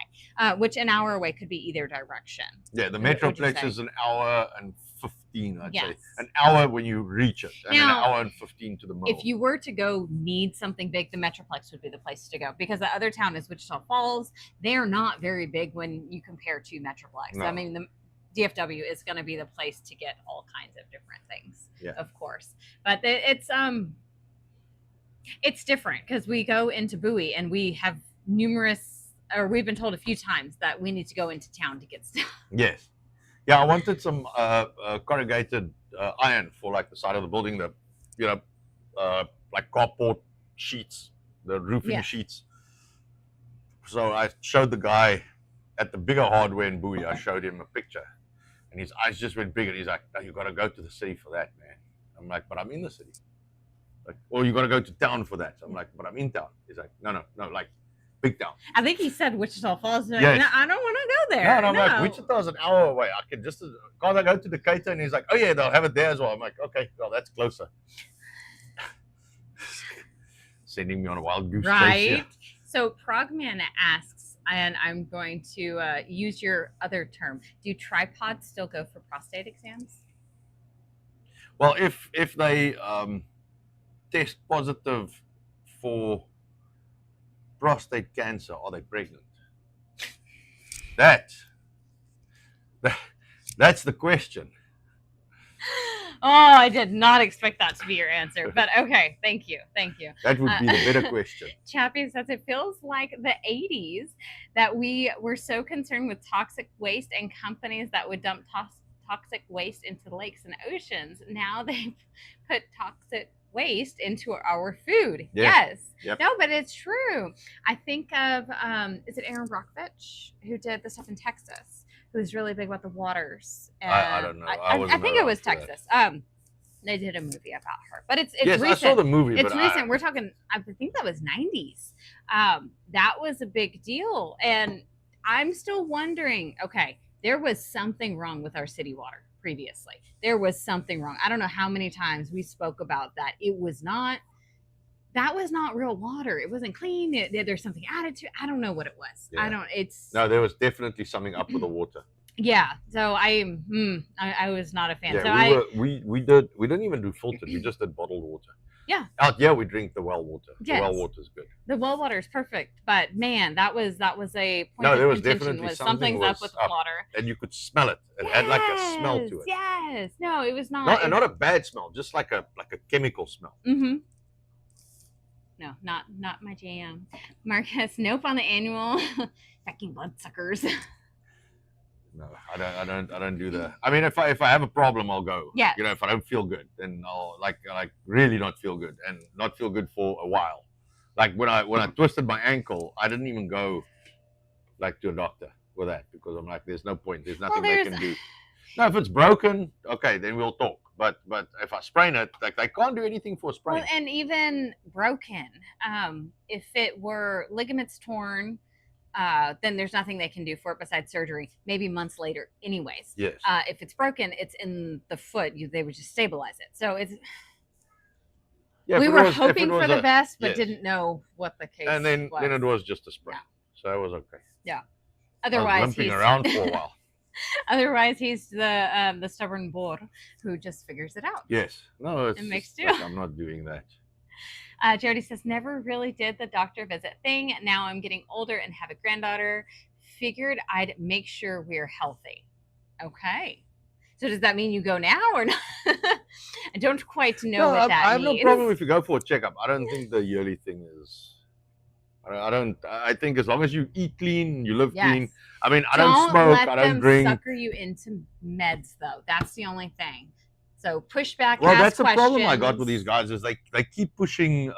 which an hour away could be either direction. Yeah, the Metroplex is an hour and 15, I'd say. An hour when you reach it, and now, an hour and 15 to the mall. If you were to go need something big, the Metroplex would be the place to go, because the other town is Wichita Falls. They're not very big when you compare to Metroplex. No. I mean, the DFW is going to be the place to get all kinds of different things, of course. But it's different because we go into Bowie and we have we've been told a few times that we need to go into town to get stuff. Yes. Yeah, I wanted some corrugated iron for like the side of the building, like carport sheets, the roofing sheets. So I showed the guy at the bigger hardware in Bowie, I showed him a picture and his eyes just went big and he's like, "No, you got to go to the city for that, man." I'm like, "But I'm in the city." Like, "Or you got to go to town for that." So I'm like, "But I'm in town." He's like, no, like big town. I think he said Wichita Falls. Like, yes. No, I don't want to go there. No, I'm like, Wichita's an hour away. I can just, can't I go to Decatur? And he's like, "Oh yeah, they'll have it there as well." I'm like, "Okay, well, that's closer." Sending me on a wild goose chase. Right. So Progman asks, and I'm going to use your other term, do tripods still go for prostate exams? Well, if they test positive for prostate cancer, are they pregnant? That's the question. Oh, I did not expect that to be your answer, but okay, thank you. That would be the better question. Chappie says it feels like the 80s that we were so concerned with toxic waste and companies that would dump toxic waste into lakes and oceans. Now they put toxic waste into our food. Yeah. Yes. Yep. No, but it's true. I think of, is it Aaron Brockovich who did the stuff in Texas? Who's really big about the waters. And I don't know. I think it was Texas. They did a movie about her, but it's yes, recent. I saw the movie. It's recent. We're talking. I think that was 90s. That was a big deal, and I'm still wondering. Okay, there was something wrong with our city water previously. There was something wrong. I don't know how many times we spoke about that. It was not. That was not real water. It wasn't clean. There's something added to it. I don't know what it was. Yeah. No, there was definitely something up with the water. Yeah. So I was not a fan. Yeah, so we didn't even do filtered. We just did bottled water. Yeah. Out here we drink the well water. Yes. The well water is good. The well water is perfect. But man, that was a point no, of there was contention. Definitely Something's up with the water. And you could smell it. It had like a smell to it. Yes. No, it was not. Not a bad smell, just like a chemical smell. Mm-hmm. No, not my jam. Marcus, nope on the annual. Fucking bloodsuckers. No, I don't do that. I mean, if I have a problem, I'll go. Yeah. If I don't feel good, then I'll like really not feel good and not feel good for a while. Like when I twisted my ankle, I didn't even go like to a doctor with that because I'm like, there's no point. There's nothing they can do. No, if it's broken, okay, then we'll talk. But if I sprain it, like they can't do anything for a sprain. Well, and even broken, if it were ligaments torn, then there's nothing they can do for it besides surgery, maybe months later anyways. Yes. If it's broken, it's in the foot, they would just stabilize it. So Yeah, we if it were was, if it hoping was for the best, but yes. didn't know what the case And then was. it was just a sprain. Yeah. So it was okay. Yeah. I was Otherwise, limping he's around for a while. otherwise he's the stubborn boar who just figures it out. Yes. No, it's It makes just do. like, I'm not doing that. Jody says, never really did the doctor visit thing. Now I'm getting older and have a granddaughter. Figured I'd make sure we're healthy. Okay. So does that mean you go now or not? I don't quite know what that I have means. no problem if you go for a checkup. I don't think the yearly thing is. I think as long as you eat clean, you live clean. I mean, I don't smoke, I don't drink. Sucker you into meds, though. That's the only thing. So push back. Well, ask that's the problem I got questions. with these guys is they keep pushing,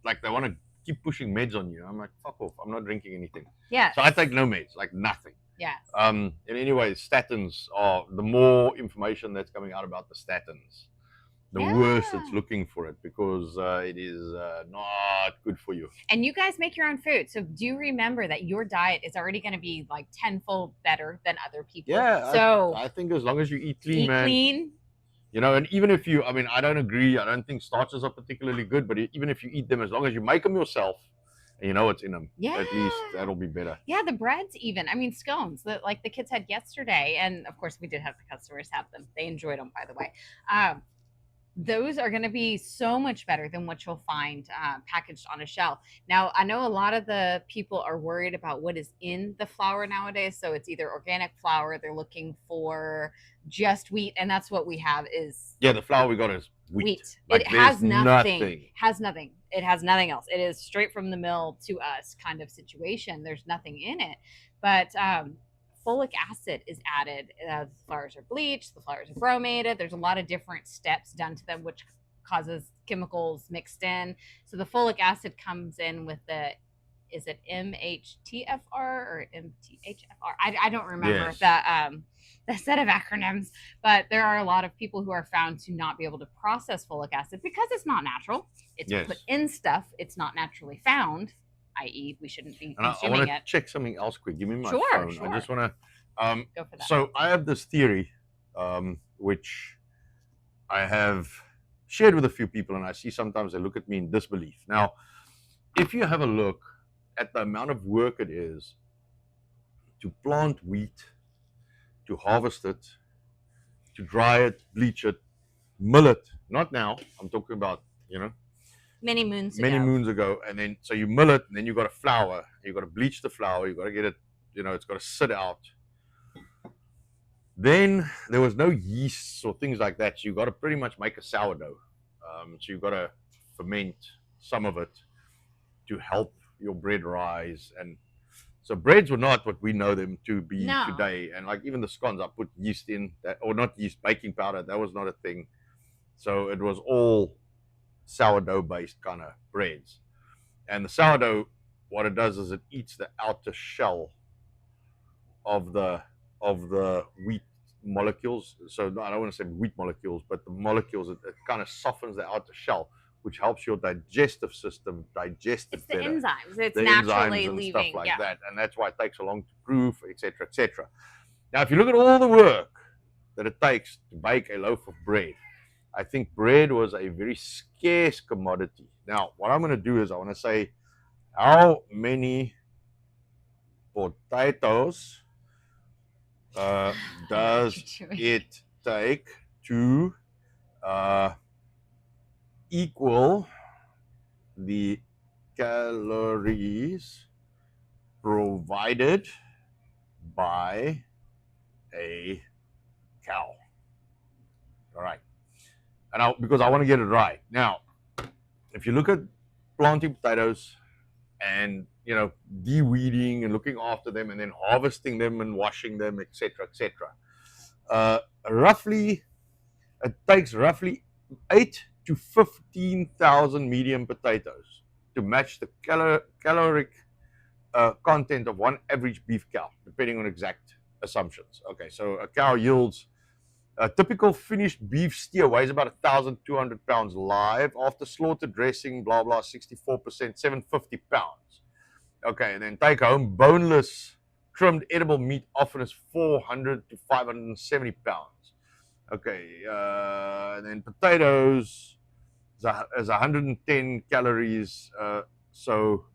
like they want to keep pushing meds on you. I'm like, fuck off. I'm not drinking anything. Yeah. So I take no meds, like nothing. Yes. And anyway, statins are, the more information that's coming out about the statins, the worse it's looking for it, because it is not good for you. And you guys make your own food, so do remember that your diet is already going to be like tenfold better than other people. Yeah. So I think as long as you eat clean, man. You know, and even if you, I mean, I don't agree. I don't think starches are particularly good, but even if you eat them, as long as you make them yourself, and you know what's in them, at least that'll be better. Yeah, the breads even. I mean, scones that like the kids had yesterday, and of course we did have the customers have them. They enjoyed them, by the way. Those are going to be so much better than what you'll find packaged on a shelf. Now, I know a lot of the people are worried about what is in the flour nowadays. So it's either organic flour, they're looking for just wheat, and that's what we have is... Yeah, the flour we got is wheat. Like, it has nothing. Has nothing. It has nothing else. It is straight from the mill to us kind of situation. There's nothing in it. But folic acid is added. The flours are bleached, the flours are bromated. There's a lot of different steps done to them, which causes chemicals mixed in. So the folic acid comes in with the, is it MHTFR or MTHFR? I don't remember the set of acronyms, but there are a lot of people who are found to not be able to process folic acid because it's not natural. It's put in stuff. It's not naturally found. I.e., we shouldn't be consuming it. I want to check something else quick. Give me my phone. Sure. I just want to. Go for that. So I have this theory, which I have shared with a few people, and I see sometimes they look at me in disbelief. Now, if you have a look at the amount of work it is to plant wheat, to harvest it, to dry it, bleach it, mill it. Not now. I'm talking about, many moons ago. And then so you mill it, and then you got to flour, you got to bleach the flour, you got to get it, it's got to sit out. Then there was no yeasts or things like that, so you got to pretty much make a sourdough. So you got to ferment some of it to help your bread rise. And so breads were not what we know them to be today. And like even the scones, I put yeast in that, or not yeast, baking powder. That was not a thing. So it was all sourdough based kind of breads. And the sourdough, what it does is it eats the outer shell of the wheat molecules. So I don't want to say wheat molecules, but the molecules, it kind of softens the outer shell, which helps your digestive system digest it better. It's the enzymes. It's naturally and leaving. Stuff like that. And that's why it takes so long to proof, etc., etc. Now, if you look at all the work that it takes to bake a loaf of bread, I think bread was a very scarce commodity. Now, what I'm going to do is I want to say, how many potatoes does it take to equal the calories provided by a cow? All right. And because I want to get it right. Now, if you look at planting potatoes and, de-weeding and looking after them and then harvesting them and washing them, etc., roughly, it takes roughly 8 to 15,000 medium potatoes to match the caloric content of one average beef cow, depending on exact assumptions. Okay, so a cow yields... A typical finished beef steer weighs about 1,200 pounds live. After slaughter, dressing, blah, blah, 64%, 750 pounds. Okay, and then take home boneless, trimmed edible meat often is 400 to 570 pounds. Okay, and then potatoes is 110 calories, so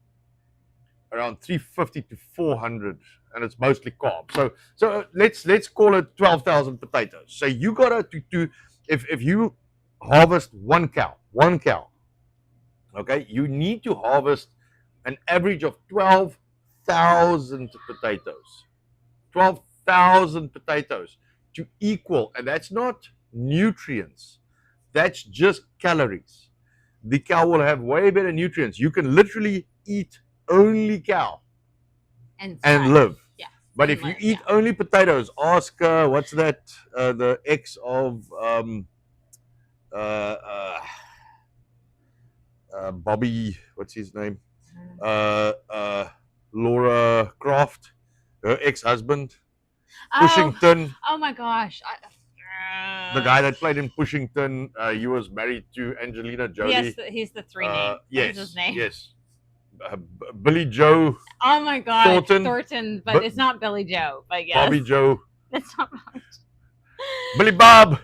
around 350 to 400, and it's mostly carbs. So let's call it 12,000 potatoes. So you gotta to if you harvest one cow, okay, you need to harvest an average of 12,000 potatoes. 12,000 potatoes to equal, and that's not nutrients, that's just calories. The cow will have way better nutrients. You can literally eat only cow and live. Yeah. But if you eat only potatoes, ask what's that? The ex of Bobby, what's his name? Laura Croft, her ex-husband, Pushington. Oh my gosh. The guy that played in Pushington, he was married to Angelina Jolie. Yes, he's the three name. Yes, his name? Yes. Billy Joe. Oh my God, Thornton, but it's not Billy Joe. But yes, Bobby Joe. That's not right. Billy Bob.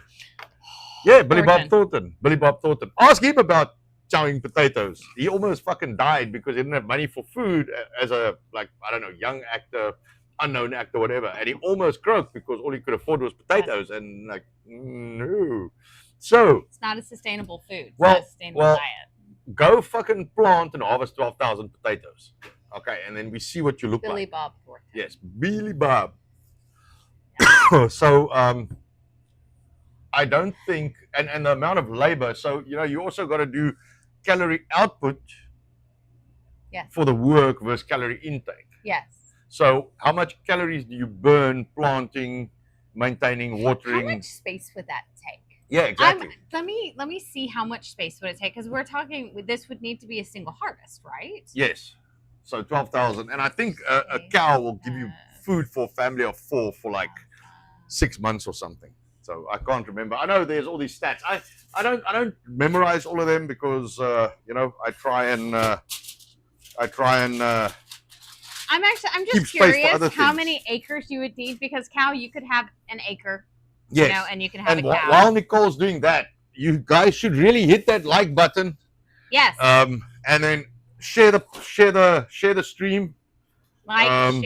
Yeah, Billy Bob Thornton. Billy Bob Thornton. Ask him about chowing potatoes. He almost fucking died because he didn't have money for food as a, like, I don't know, young actor, unknown actor, whatever. And he almost croaked because all he could afford was potatoes. And like, no. So it's not a sustainable food. It's well, not a sustainable diet. Go fucking plant and harvest 12,000 potatoes. Okay, and then we see what you look like. Billy Bob Thornton. Yes, Billy Bob. So I don't think, and the amount of labor. So you also got to do calorie output. Yes. For the work versus calorie intake. Yes. So how much calories do you burn planting, maintaining, watering? How much space would that take? Yeah, exactly. Let me see how much space would it take, because we're talking. This would need to be a single harvest, right? Yes. So 12,000, and I think a cow will give you food for a family of 4 for like 6 months or something. So I can't remember. I know there's all these stats. I don't memorize all of them because I try and I'm just curious how many acres you would need, because cow, you could have an acre. Yes. And you can have a cow. While Nicole's doing that, you guys should really hit that like button. Yes. And then share the stream. Like,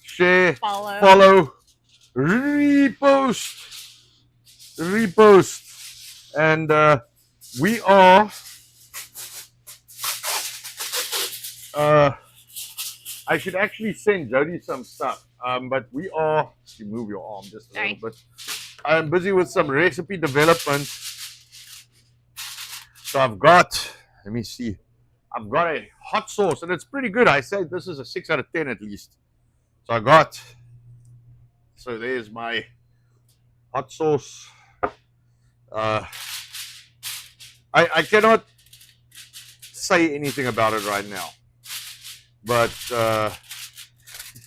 share, follow, repost, and we are. I should actually send Jody some stuff. But we are. You move your arm just a little bit. I'm busy with some recipe development. So I've got. Let me see. I've got a hot sauce, and it's pretty good. I say this is a 6 out of 10 at least. So I got. So there's my hot sauce. I cannot say anything about it right now, but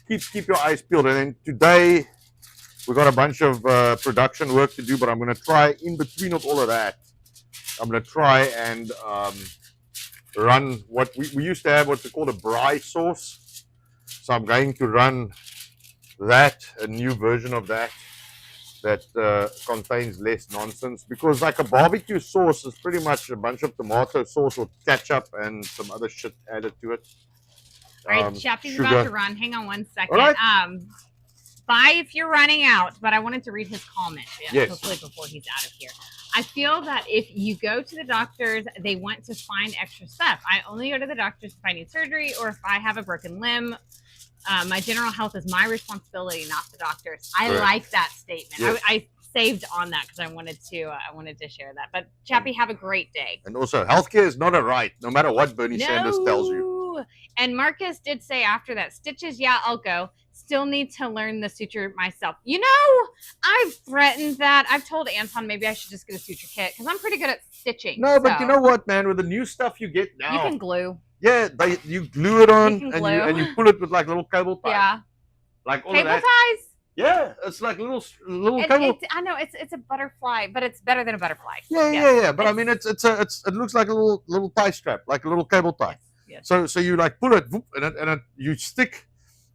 keep your eyes peeled. And then today we got a bunch of production work to do, but I'm going to try in between of all of that. I'm going to try and run what we used to have, what we call a braai sauce. So I'm going to run that, a new version of that contains less nonsense, because like a barbecue sauce is pretty much a bunch of tomato sauce with ketchup and some other shit added to it. All right, Chappie's about to run. Hang on one second. All right. Bye if you're running out, but I wanted to read his comment hopefully before he's out of here. I feel that if you go to the doctors, they want to find extra stuff. I only go to the doctors if I need surgery or if I have a broken limb. My general health is my responsibility, not the doctor's. I like that statement. Yes. I saved on that because I wanted to share that. But Chappie, have a great day. And also, healthcare is not a right, no matter what Bernie Sanders tells you. And Marcus did say after that, stitches, yeah, I'll go. Still need to learn the suture myself. I've threatened that. I've told Anton maybe I should just get a suture kit because I'm pretty good at stitching. No, but you know what, man? With the new stuff you get now, you can glue. Yeah, you glue it on and you pull it with like little cable ties. Yeah, like all cable of that. ties. Yeah, it's like little cable. I know it's a butterfly, but it's better than a butterfly. Yeah. But I mean, it looks like a little tie strap, like a little cable tie. Yes. So you like pull it, whoop, and you stick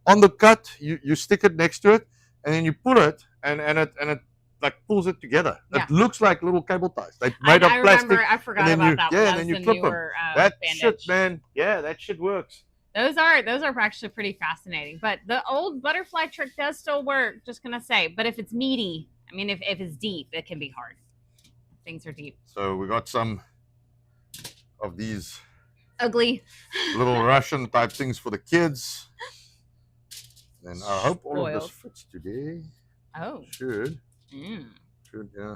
on the cut. You stick it next to it, and then you pull it, and it like pulls it together. Yeah. It looks like little cable ties. They made of I plastic. remember. I forgot then about you- that yeah, one. and That then was you the clip 'em. newer That bandage. shit, man. Yeah, that shit works. Those are actually pretty fascinating. But the old butterfly trick does still work. Just gonna say. But if it's meaty, I mean, if it's deep, it can be hard. Things are deep. So we got some of these Ugly. little Russian type things for the kids. And I hope all of this Spoiled. fits today. Oh. Should, Mm. yeah.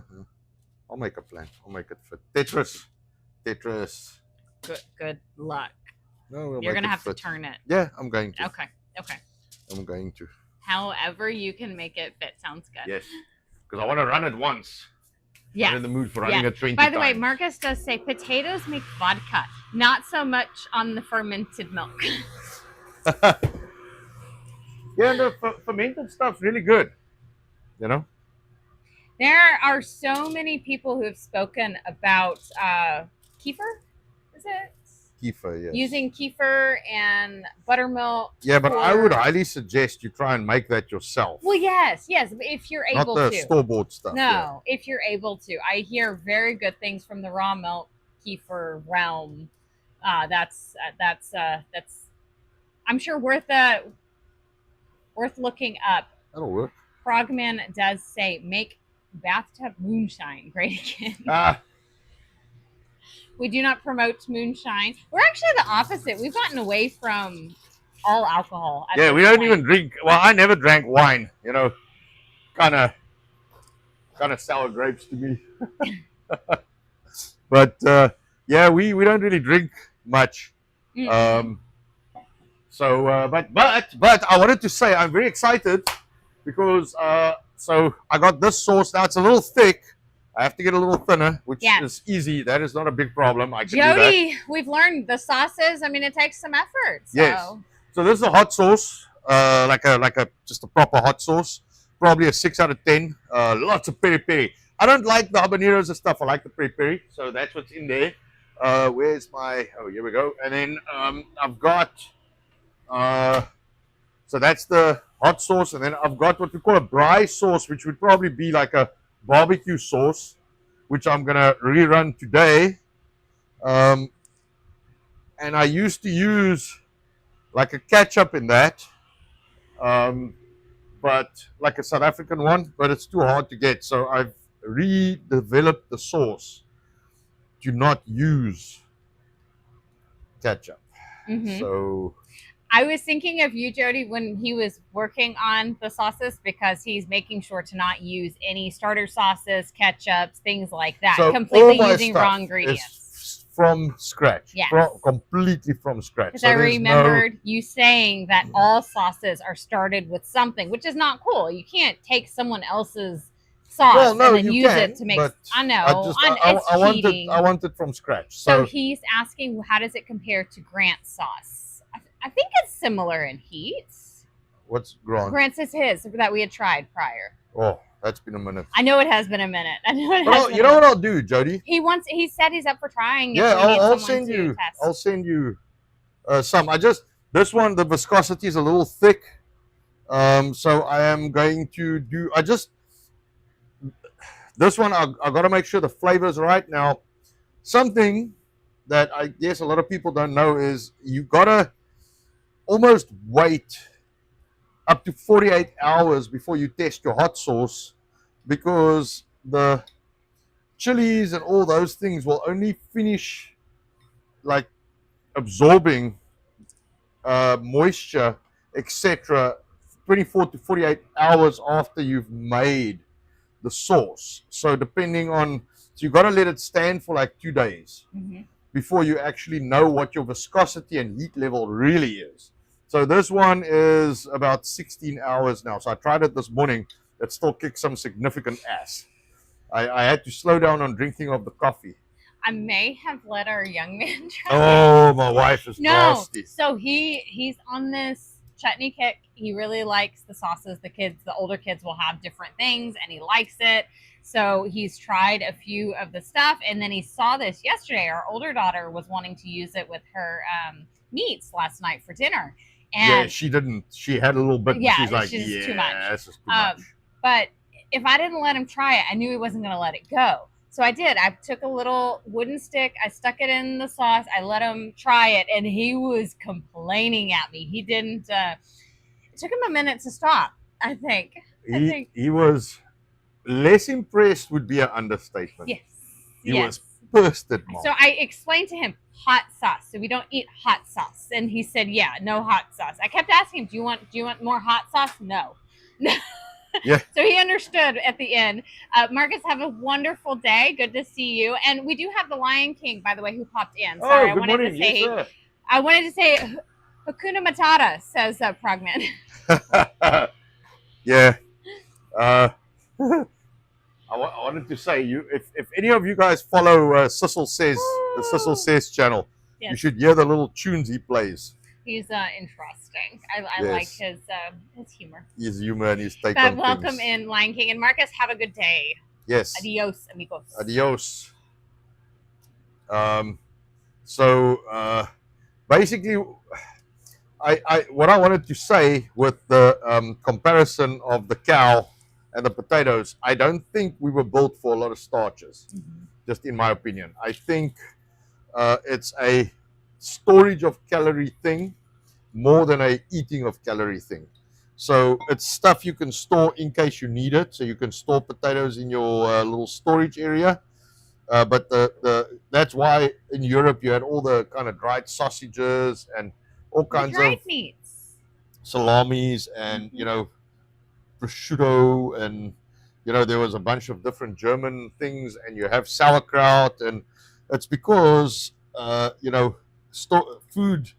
I'll make a plan. I'll make it fit. Tetris. Good luck. No, we'll You're make gonna it have fit. to turn it. Yeah, I'm going to. Okay. I'm going to. However you can make it fit sounds good. Yes. Because I want to run it once. Yes. I'm in the mood for running it 20 By the way, times. Marcus does say potatoes make vodka, not so much on the fermented milk. Yeah, the fermented stuff's really good. You know? There are so many people who have spoken about kefir. Is it? Kefir, yes. Using kefir and buttermilk. Yeah, but I for- would highly suggest you try and make that yourself. Well, yes, if you're Not able the to. store-bought stuff. No, if you're able to. I hear very good things from the raw milk kefir realm. That's I'm sure worth looking up. That'll work. Frogman does say make bathtub moonshine great again. Ah, We do not promote moonshine. We're actually the opposite. We've gotten away from all alcohol. at yeah, this we don't point. even drink. Well, I never drank wine. You know, kind of sour grapes to me. But yeah, we don't really drink much. Mm-mm. But I wanted to say I'm very excited because so I got this sauce now. It's a little thick. I have to get a little thinner, which Yes. is easy. That is not a big problem. I can do that. Jody, we've learned the sauces. I mean, it takes some effort. So. Yes. So this is a hot sauce, like a just a proper hot sauce. Probably a 6 out of 10. Lots of peri peri. I don't like the habaneros and stuff. I like the peri peri. So that's what's in there. Where's my? Oh, here we go. And then I've got. So that's the hot sauce, and then I've got what we call a braai sauce, which would probably be like a barbecue sauce, which I'm gonna rerun today. And I used to use like a ketchup in that, but like a South African one, but it's too hard to get. So I've redeveloped the sauce to not use ketchup. Mhm. So I was thinking of you, Jody, when he was working on the sauces because he's making sure to not use any starter sauces, ketchups, things like that. So Completely all my using stuff raw is ingredients. from scratch. Yes. Completely from scratch. Because So I there's remembered you saying that all sauces are started with something, which is not cool. You can't take someone else's sauce Well, no, and then you use can, it to make. but I know. It's cheating. I want it from scratch. So So, he's asking, how does it compare to Grant's sauce? I think it's similar in heat. what's Grant? Grant's is his that we had tried prior. Oh, that's been a minute. I know it has been a minute. I know it has Well, been you a know minute. what I'll do, Jody? He said he's up for trying. Yeah, if we need I'll someone send to you. test. I'll send you some. This one, the viscosity is a little thick. So I am going to do. This one I got to make sure the flavor is right. Now, something that I guess a lot of people don't know is you gotta almost wait up to 48 hours before you test your hot sauce, because the chilies and all those things will only finish like absorbing moisture, etc., 24 to 48 hours after you've made the sauce. So depending on, so you got to let it stand for like 2 days Mhm. before you actually know what your viscosity and heat level really is. So this one is about 16 hours now. So I tried it this morning. It still kicks some significant ass. I had to slow down on drinking of the coffee. I may have let our young man try. Oh, my wife is No, nasty. so he's on this chutney kick. He really likes the sauces. The older kids will have different things, and he likes it. So he's tried a few of the stuff, and then he saw this yesterday. Our older daughter was wanting to use it with her meats last night for dinner. Yeah, And she didn't. She had a little bit. yeah, She's like, she's yeah, too much. this is too much. But if I didn't let him try it, I knew he wasn't going to let it go. So I did. I took a little wooden stick, I stuck it in the sauce, I let him try it, and he was complaining at me. He didn't. It took him a minute to stop, I think. He was less impressed would be an understatement. Yes. He was pissed at Mom. So I explained to him hot sauce. So we don't eat hot sauce. And he said, yeah, no hot sauce. I kept asking him, do you want more hot sauce? No. Yeah. So he understood at the end. Marcus, have a wonderful day. Good to see you. And we do have the Lion King, by the way, who popped in. Sorry, good morning. I wanted to say Hakuna Matata, says Progman. Yeah. I wanted to say, if any of you guys follow Cecil Says, the Cecil Says channel, yes, you should hear the little tunes he plays. He's interesting. I like his humor. His humor and his take on things. Welcome in, Lion King. And Marcus, have a good day. Yes. Adios, amigos. Adios. So basically, what I wanted to say with the comparison of the cow and the potatoes, I don't think we were built for a lot of starches, just in my opinion. I think it's a storage of calorie thing more than a eating of calorie thing. So it's stuff you can store in case you need it. So you can store potatoes in your little storage area. But that's why in Europe you had all the kind of dried sausages and all kinds of meats, salamis, and prosciutto, and there was a bunch of different German things, and you have sauerkraut, and it's because food.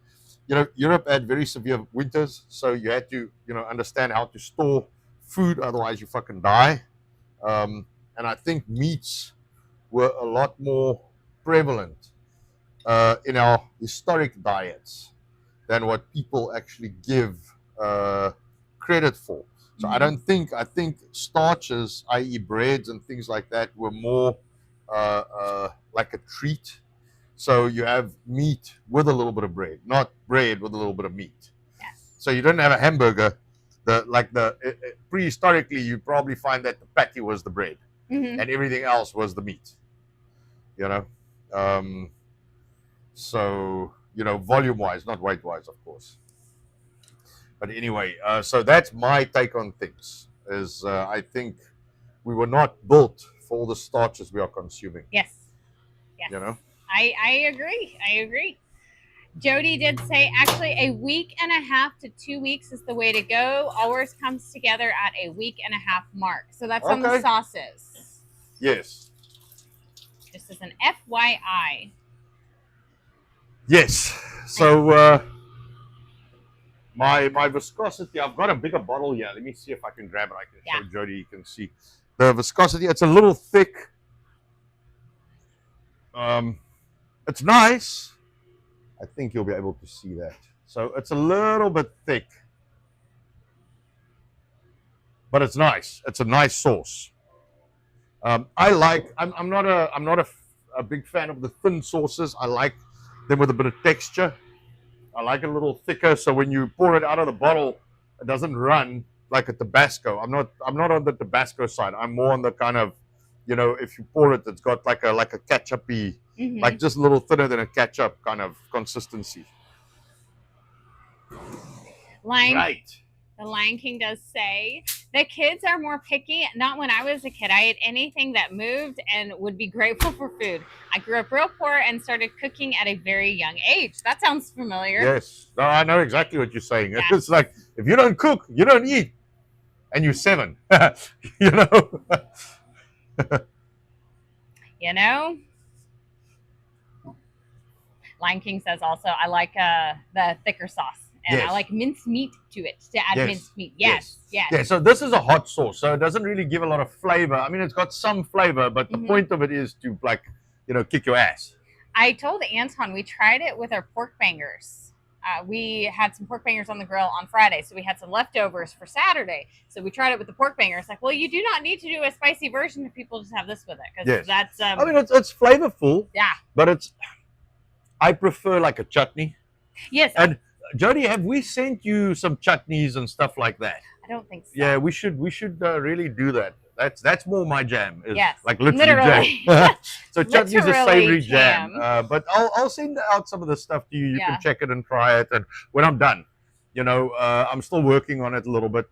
Europe had very severe winters, so you had to understand how to store food, otherwise you fucking die. And I think meats were a lot more prevalent in our historic diets than what people actually give credit for. So I think starches, i.e. breads and things like that, were more like a treat. So you have meat with a little bit of bread, not bread with a little bit of meat. Yes. So you don't have a hamburger. Prehistorically, you probably find that the patty was the bread, and everything else was the meat. So volume-wise, not weight-wise, of course. But anyway, so that's my take on things. I think we were not built for all the starches we are consuming. Yes. I agree. Jody did say actually a week and a half to 2 weeks is the way to go. Ours comes together at a week and a half mark. So that's on the sauces. Yes. Just as an FYI. Yes. So my viscosity, I've got a bigger bottle here. Let me see if I can grab it. I can show Jody, you can see. The viscosity, it's a little thick. It's nice. I think you'll be able to see that. So it's a little bit thick, but it's nice. It's a nice sauce. I'm not a big fan of the thin sauces. I like them with a bit of texture. I like it a little thicker, so when you pour it out of the bottle, it doesn't run like a Tabasco. I'm not on the Tabasco side. I'm more on the kind of, if you pour it, it's got like a ketchup-y, like just a little thinner than a ketchup kind of consistency. The Lion King does say the kids are more picky. Not when I was a kid. I ate anything that moved and would be grateful for food. I grew up real poor and started cooking at a very young age. That sounds familiar. Yes. No, I know exactly what you're saying. Yeah. It's like, if you don't cook, you don't eat. And you're 7. Lion King says also, I like the thicker sauce. And I like minced meat to it, to add minced meat. Yes. Yeah, so this is a hot sauce, so it doesn't really give a lot of flavor. I mean, it's got some flavor, but the point of it is to, kick your ass. I told Anton we tried it with our pork bangers. We had some pork bangers on the grill on Friday, so we had some leftovers for Saturday. So we tried it with the pork bangers. Like, well, you do not need to do a spicy version if people just have this with it. Because that's... I mean, it's flavorful. Yeah. But I prefer like a chutney. Yes, And Jody, have we sent you some chutneys and stuff like that? I don't think so. Yeah, we should really do that. That's more my jam. Is Yes, like literally literally. jam. So chutney's a Literally savory jam. jam. But I'll send out some of the stuff to you. You Yeah. can check it and try it. And when I'm done, I'm still working on it a little bit.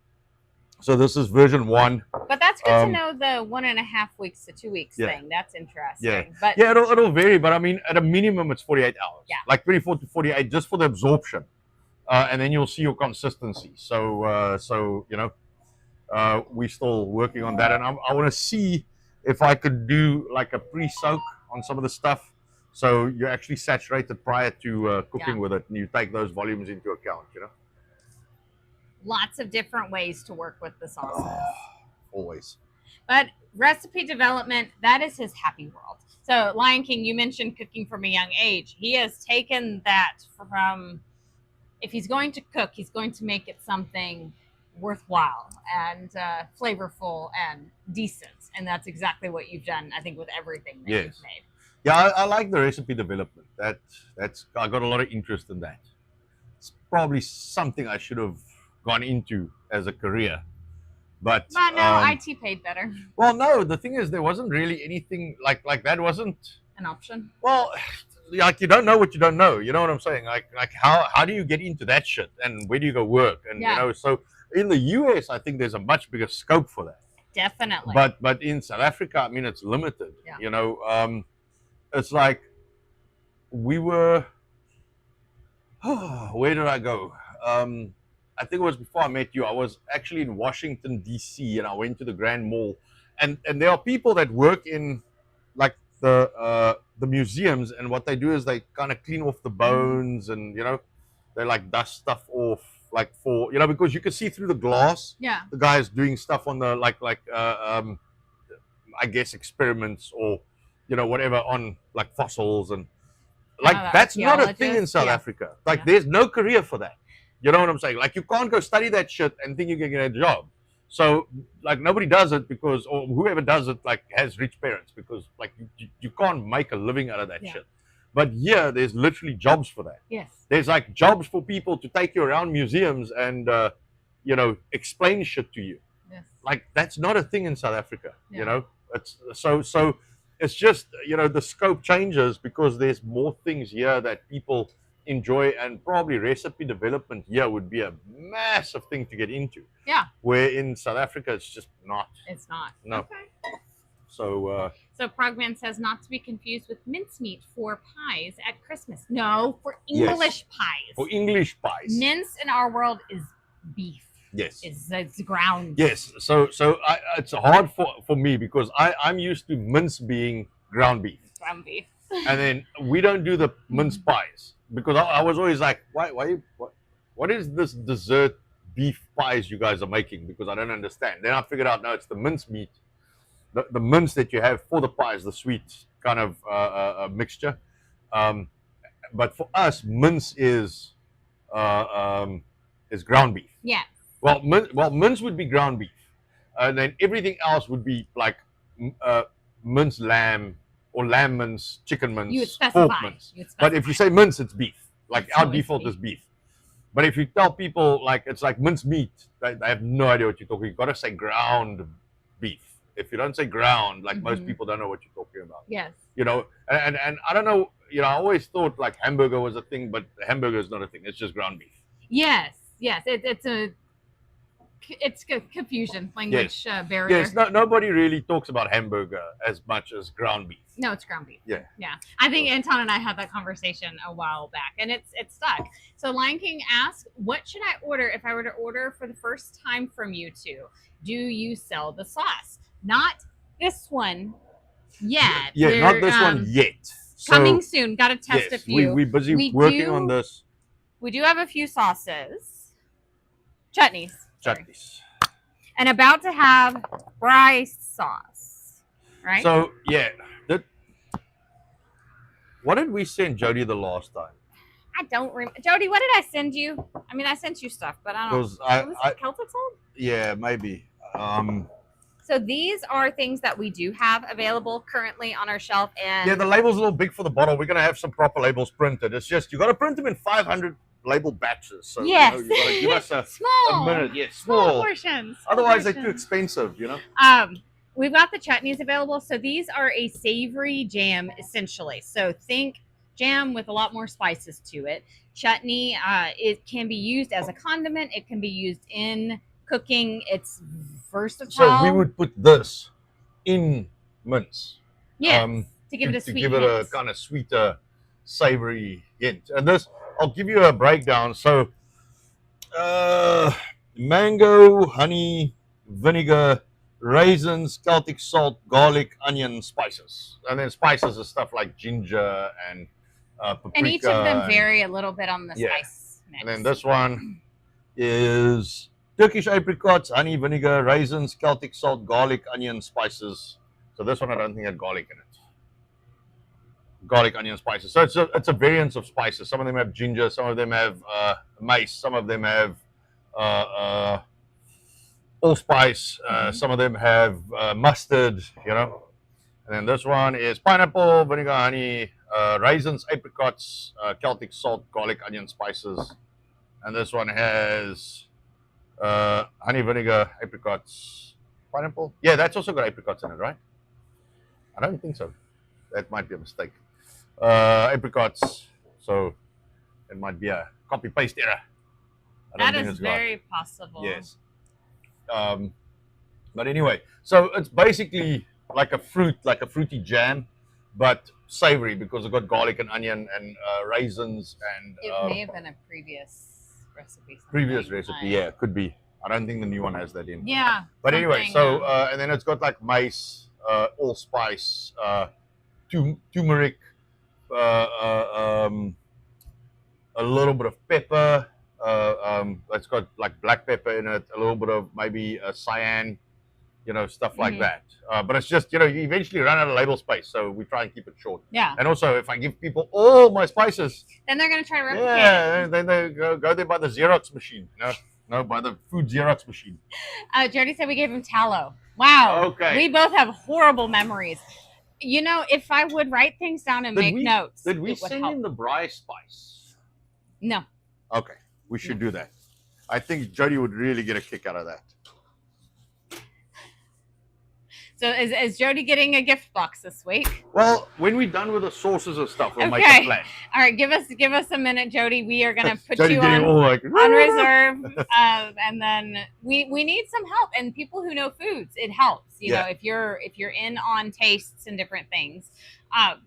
So this is version 1. But that's good to know the 1.5 weeks to 2 weeks Yeah. thing. That's interesting. Yeah. But Yeah, it'll vary, but I mean, at a minimum, it's 48 hours. Yeah. Like 24 to 48, just for the absorption, and then you'll see your consistency. So we're still working on that, and I want to see if I could do like a pre-soak on some of the stuff, so you're actually saturated prior to cooking with it, and you take those volumes into account. lots of different ways to work with the sauces. Always. But recipe development, that is his happy world. So Lion King, you mentioned cooking from a young age. He has taken that from, if he's going to cook, he's going to make it something worthwhile and flavorful and decent. And that's exactly what you've done, I think, with everything that Yes. you've made. Yeah, I like the recipe development. That's I got a lot of interest in that. It's probably something I should have gone into as a career. But no, IT paid better. Well, no, the thing is, there wasn't really anything like that. Wasn't an option. Well, like you don't know what you don't know. You know what I'm saying? Like how do you get into that shit, and where do you go work? And so in the US, I think there's a much bigger scope for that. Definitely. But in South Africa, I mean, it's limited. Yeah. It's like we were. Where did I go? I think it was before I met you. I was actually in Washington D.C. and I went to the Grand Mall, and there are people that work in like the museums, and what they do is they kind of clean off the bones, and they like dust stuff off, like for because you can see through the glass. Yeah. The guys doing stuff on the I guess experiments or whatever on like fossils and like that's not a thing in South Africa. Like there's no career for that. You know what I'm saying? Like you can't go study that shit and think you can get a job. So like nobody does it because, or whoever does it like has rich parents, because like you can't make a living out of that shit. But here there's literally jobs for that. Yes. There's like jobs for people to take you around museums and explain shit to you. Yes. Like that's not a thing in South Africa. It's so it's just the scope changes because there's more things here that people enjoy, and probably recipe development here would be a massive thing to get into. Yeah. Where in South Africa it's just not. It's not. No. Okay. So Progman says not to be confused with mincemeat for pies at Christmas. No, for English pies. For English pies. Mince in our world is beef. Yes. It's ground. Yes. So it's hard for me because I'm used to mince being ground beef. Ground beef. And then we don't do the mince pies because I was always like, what is this dessert beef pies you guys are making? Because I don't understand. Then I figured out, no, it's the mince meat, the mince that you have for the pies, the sweet kind of mixture. But for us, mince is ground beef. Yeah. Well, mince would be ground beef, and then everything else would be like minced lamb or lamb mince, chicken mince, you would specify. pork mince. But if you say mince, it's beef. Like our default is beef. But if you tell people like it's like minced meat, they have no idea what you're talking. You've got to say ground beef. If you don't say ground, like most people don't know what you're talking about. Yes. And I don't know. I always thought like hamburger was a thing, but hamburger is not a thing. It's just ground beef. Yes. It's confusion, language barrier. Yes, nobody really talks about hamburger as much as ground beef. No, it's ground beef. Yeah. I think Anton and I had that conversation a while back, and it's stuck. So Lion King asked, what should I order if I were to order for the first time from you two? Do you sell the sauce? Not this one yet. Yeah, not this one yet. Coming soon. Got to test a few. We're busy working on this. We do have a few sauces. Chutneys. Chutneys. And about to have rice sauce, right? So, yeah. What did we send Jody the last time? I don't remember. Jody, what did I send you? I mean, I sent you stuff, but I don't know. Was it Celtic salt? Yeah, maybe. So these are things that we do have available currently on our shelf. And yeah, the label's a little big for the bottle. We're going to have some proper labels printed. It's just, you got to print them in 500 label batches. So Yes. you got to give us a small minute. Yes, small small. portions. Otherwise, they're too expensive. We've got the chutneys available. So these are a savory jam, essentially. So think jam with a lot more spices to it. Chutney, it can be used as a condiment. It can be used in cooking. It's versatile. So we would put this in mince. Yes, to give it a sweet give it hint. a kind of sweeter, savory hint. And this, I'll give you a breakdown. So, mango, honey, vinegar, raisins, Celtic salt, garlic, onion, spices. And then spices is stuff like ginger and paprika. And each of them vary a little bit on the spice mix. And then this one is Turkish apricots, honey, vinegar, raisins, Celtic salt, garlic, onion, spices. So this one I don't think had garlic in it. Garlic, onion, spices. So it's a variance of spices. Some of them have ginger, some of them have mace, some of them have allspice, some of them have mustard, And then this one is pineapple, vinegar, honey, raisins, apricots, Celtic salt, garlic, onion, spices. And this one has honey, vinegar, apricots, pineapple. Yeah, that's also got apricots in it, right? I don't think so. That might be a mistake. Apricots. So it might be a copy paste error. That is very possible. Yes. But anyway, so it's basically like a fruity jam, but savory because it's got garlic and onion and raisins and. It may have been a previous recipe. Yeah, it could be. I don't think the new one has that in. Yeah. But anyway, so and then it's got like mace, allspice, turmeric, a little bit of pepper. It's got like black pepper in it, a little bit of maybe cyan, stuff like that. But it's just, you eventually run out of label space, so we try and keep it short. Yeah. And also, if I give people all my spices, then they're gonna try to replicate. Yeah, then they go there by the Xerox machine. No, by the food Xerox machine. Jody said we gave him tallow. Wow. Okay. We both have horrible memories. If I would write things down and make notes, did we send in the braai spice? No. Okay, we should do that. I think Jody would really get a kick out of that. So is Jody getting a gift box this week? Well, when we're done with the sauces and stuff, we'll make a plan. All right, give us a minute, Jody. We are gonna put Jody you on reserve, and then we need some help. And people who know foods, it helps. You know, if you're in on tastes and different things.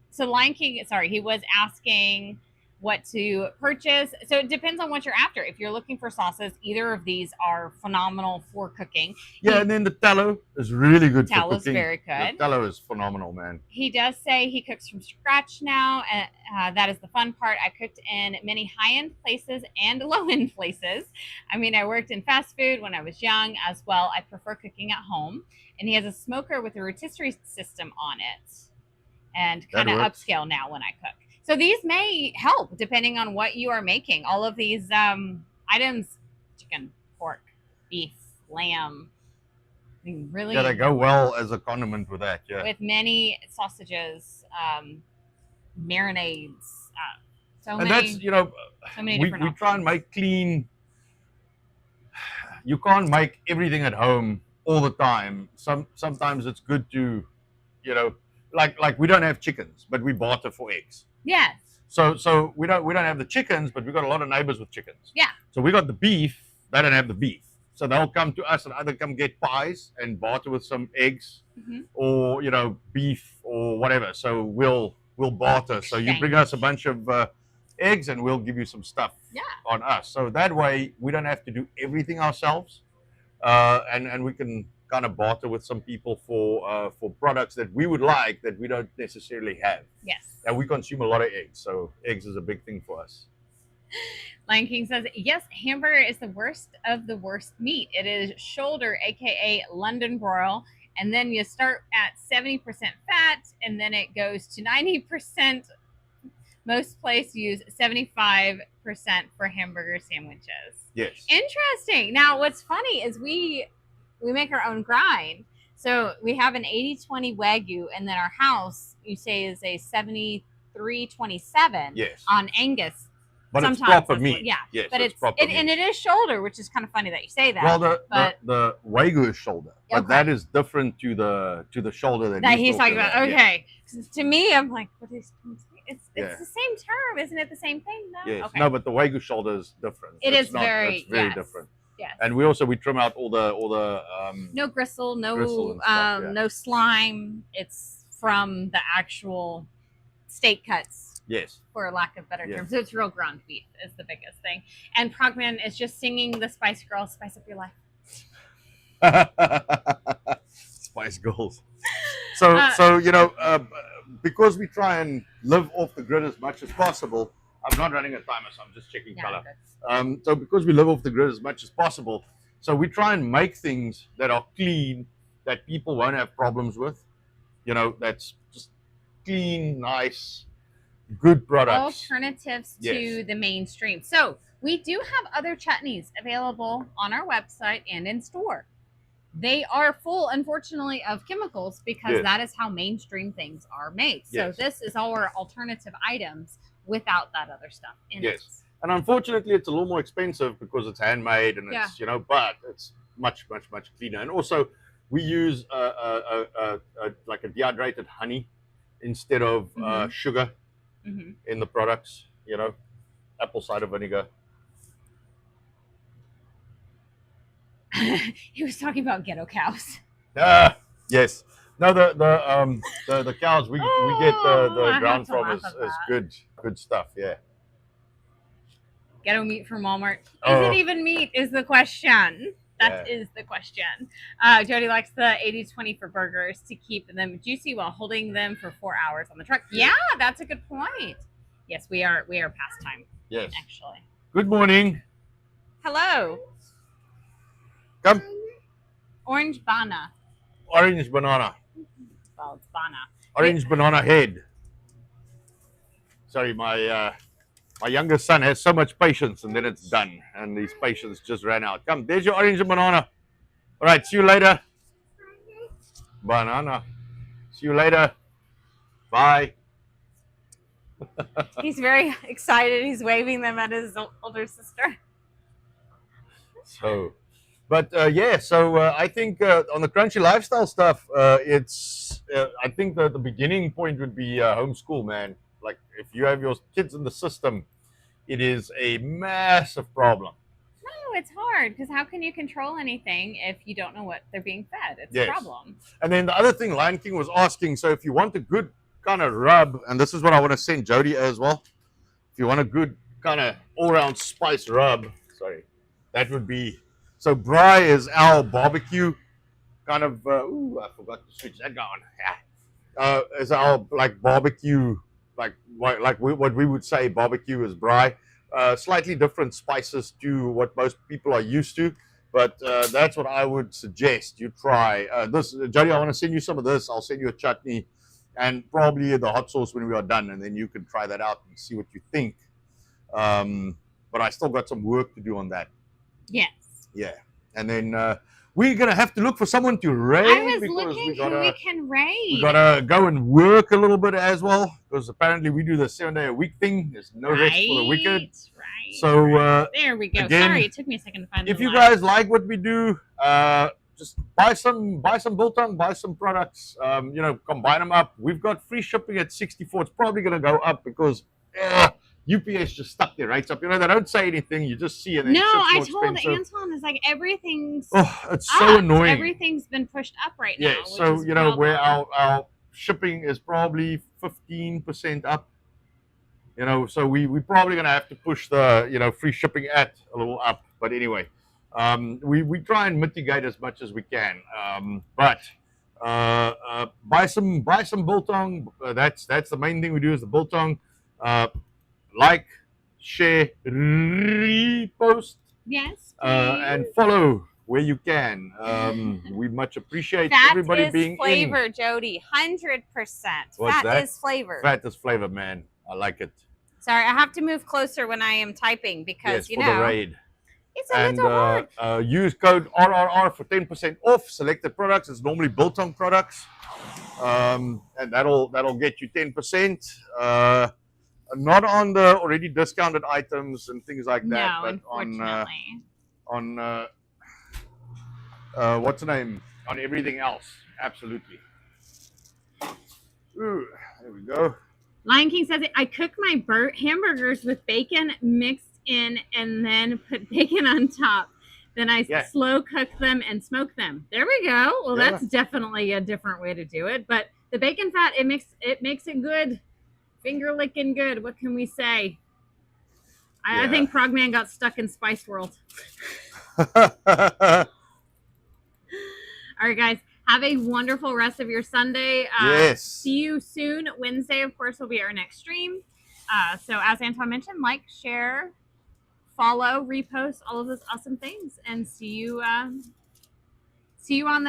So Lion King, he was asking what to purchase. So it depends on what you're after. If you're looking for sauces, either of these are phenomenal for cooking. Yeah, and then the tallow is really good for cooking. Tallow is very good. The tallow is phenomenal, man. He does say he cooks from scratch now, and that is the fun part. I cooked in many high-end places and low-end places. I mean, I worked in fast food when I was young as well. I prefer cooking at home. And he has a smoker with a rotisserie system on it, and kind of upscale now when I cook. So these may help depending on what you are making. All of these items, chicken, pork, beef, lamb, really. Yeah, they go well as a condiment with that, yeah. With many sausages, marinades, that's, so many different we try and make clean. You can't make everything at home all the time. Sometimes it's good to, like we don't have chickens, but we barter for eggs. Yes. So we don't have the chickens, but we got a lot of neighbors with chickens. Yeah. So we got the beef. They don't have the beef. So they'll come to us and either come get pies and barter with some eggs, or beef or whatever. So we'll barter. So you bring us a bunch of eggs, and we'll give you some stuff on us. So that way we don't have to do everything ourselves, and we can kind of barter with some people for products that we would like that we don't necessarily have. Yes. And we consume a lot of eggs, so eggs is a big thing for us. Lion King says, yes, hamburger is the worst of the worst meat. It is shoulder, aka London broil, and then you start at 70% fat, and then it goes to 90%. Most places use 75% for hamburger sandwiches. Yes. Interesting. Now, what's funny is we make our own grind. So we have an 80-20 Wagyu, and then our house, you say, is a 73-27 on Angus. But sometimes it's proper that's meat. what- yeah, Yes, but it's proper meat. and it is shoulder, which is kind of funny that you say that. Well, but the Wagyu is shoulder, but Okay. that is different to the shoulder that he's talking about. Yeah. Okay, to me, I'm like, what is? It's Yeah. the same term, isn't it? The same thing, no? Yes. Okay. No, but the Wagyu shoulder is different. It's not, very it's very yes. different. Yes. And we trim out all the no gristle, no gristle and stuff, yeah. no slime. It's from the actual steak cuts. Yes. For lack of better Yes. terms. So it's real ground beef is the biggest thing. And Progman is just singing the Spice Girls, Spice Up Your Life. Spice Girls. So because we try and live off the grid as much as possible, I'm not running a timer, so I'm just checking color. So because we live off the grid as much as possible, so we try and make things that are clean, that people won't have problems with. That's just clean, nice, good products. Alternatives to the mainstream. So we do have other chutneys available on our website and in store. They are full, unfortunately, of chemicals because that is how mainstream things are made. So this is our alternative items without that other stuff in it. And unfortunately, it's a little more expensive because it's handmade and it's but it's much cleaner. And also, we use like a dehydrated honey instead of sugar in the products. Apple cider vinegar. He was talking about ghetto cows. Yes. No, the cows we get the ground from is good stuff. Yeah. Ghetto meat from Walmart. Is it even meat? Is the question. That is the question. Jody likes the 80-20 for burgers to keep them juicy while holding them for 4 hours on the truck. Yeah, that's a good point. Yes, we are past time. Yes. Actually. Good morning. Hello. Come. Orange banana. Orange banana. Well, it's banana. Orange banana head. Sorry, my youngest son has so much patience, and then it's done, and his patience just ran out. Come, there's your orange and banana. All right, see you later. Banana. See you later. Bye. He's very excited. He's waving them at his older sister. So, but I think on the crunchy lifestyle stuff, I think the beginning point would be homeschool, man. Like if you have your kids in the system, it is a massive problem. No, it's hard because how can you control anything if you don't know what they're being fed? It's a problem. And then the other thing Lion King was asking, so if you want a good kind of rub, and this is what I want to send Jody as well. If you want a good kind of all-round spice rub, that would be. So Bry is our barbecue kind of. I forgot to switch that on. Is our like barbecue. Like what we would say barbecue is Bry. Slightly different spices to what most people are used to, but that's what I would suggest you try. This, Jody, I want to send you some of this. I'll send you a chutney and probably the hot sauce when we are done, and then you can try that out and see what you think. But I still got some work to do on that. Yes. Yeah, and then we're gonna have to look for someone to raid. I was looking who we can raid. We gotta go and work a little bit as well, because apparently we do the 7-day-a-week thing. There's no rest for the wicked. Right. So there we go. Again, sorry, it took me a second to find. If you guys like what we do, just buy some biltong, buy some products. Combine them up. We've got free shipping at 64. It's probably gonna go up because. UPS just stuck their rates up. They don't say anything. You just see it. No, I told Anton, it's like everything's it's so annoying. Everything's been pushed up right now. Yeah, so, where our shipping is probably 15% up. So we're probably going to have to push the, free shipping a little up. But anyway, we try and mitigate as much as we can. But buy some biltong. That's the main thing we do is the biltong. Like, share, repost. Yes. And follow where you can. We much appreciate everybody being in. Fat is flavor, Jody. 100%. Fat is flavor. Fat is flavor, man. I like it. Sorry, I have to move closer when I am typing because, for the raid. It's a little hard. Use code RRR for 10% off selected products. It's normally biltong products. And that'll get you 10%. Not on the already discounted items and things like that, No, but unfortunately. on what's the name? On everything else, absolutely. Ooh, there we go. Lion King says, I cook my hamburgers with bacon mixed in and then put bacon on top. Then I Yeah. slow cook them and smoke them. There we go. Well, Yeah. that's definitely a different way to do it. But the bacon fat, it makes it good. Finger licking good. What can we say? I Yeah. think Frogman got stuck in Spice World. All right, guys. Have a wonderful rest of your Sunday. Yes. See you soon. Wednesday, of course, will be our next stream. So as Anton mentioned, like, share, follow, repost, all of those awesome things, and see you on the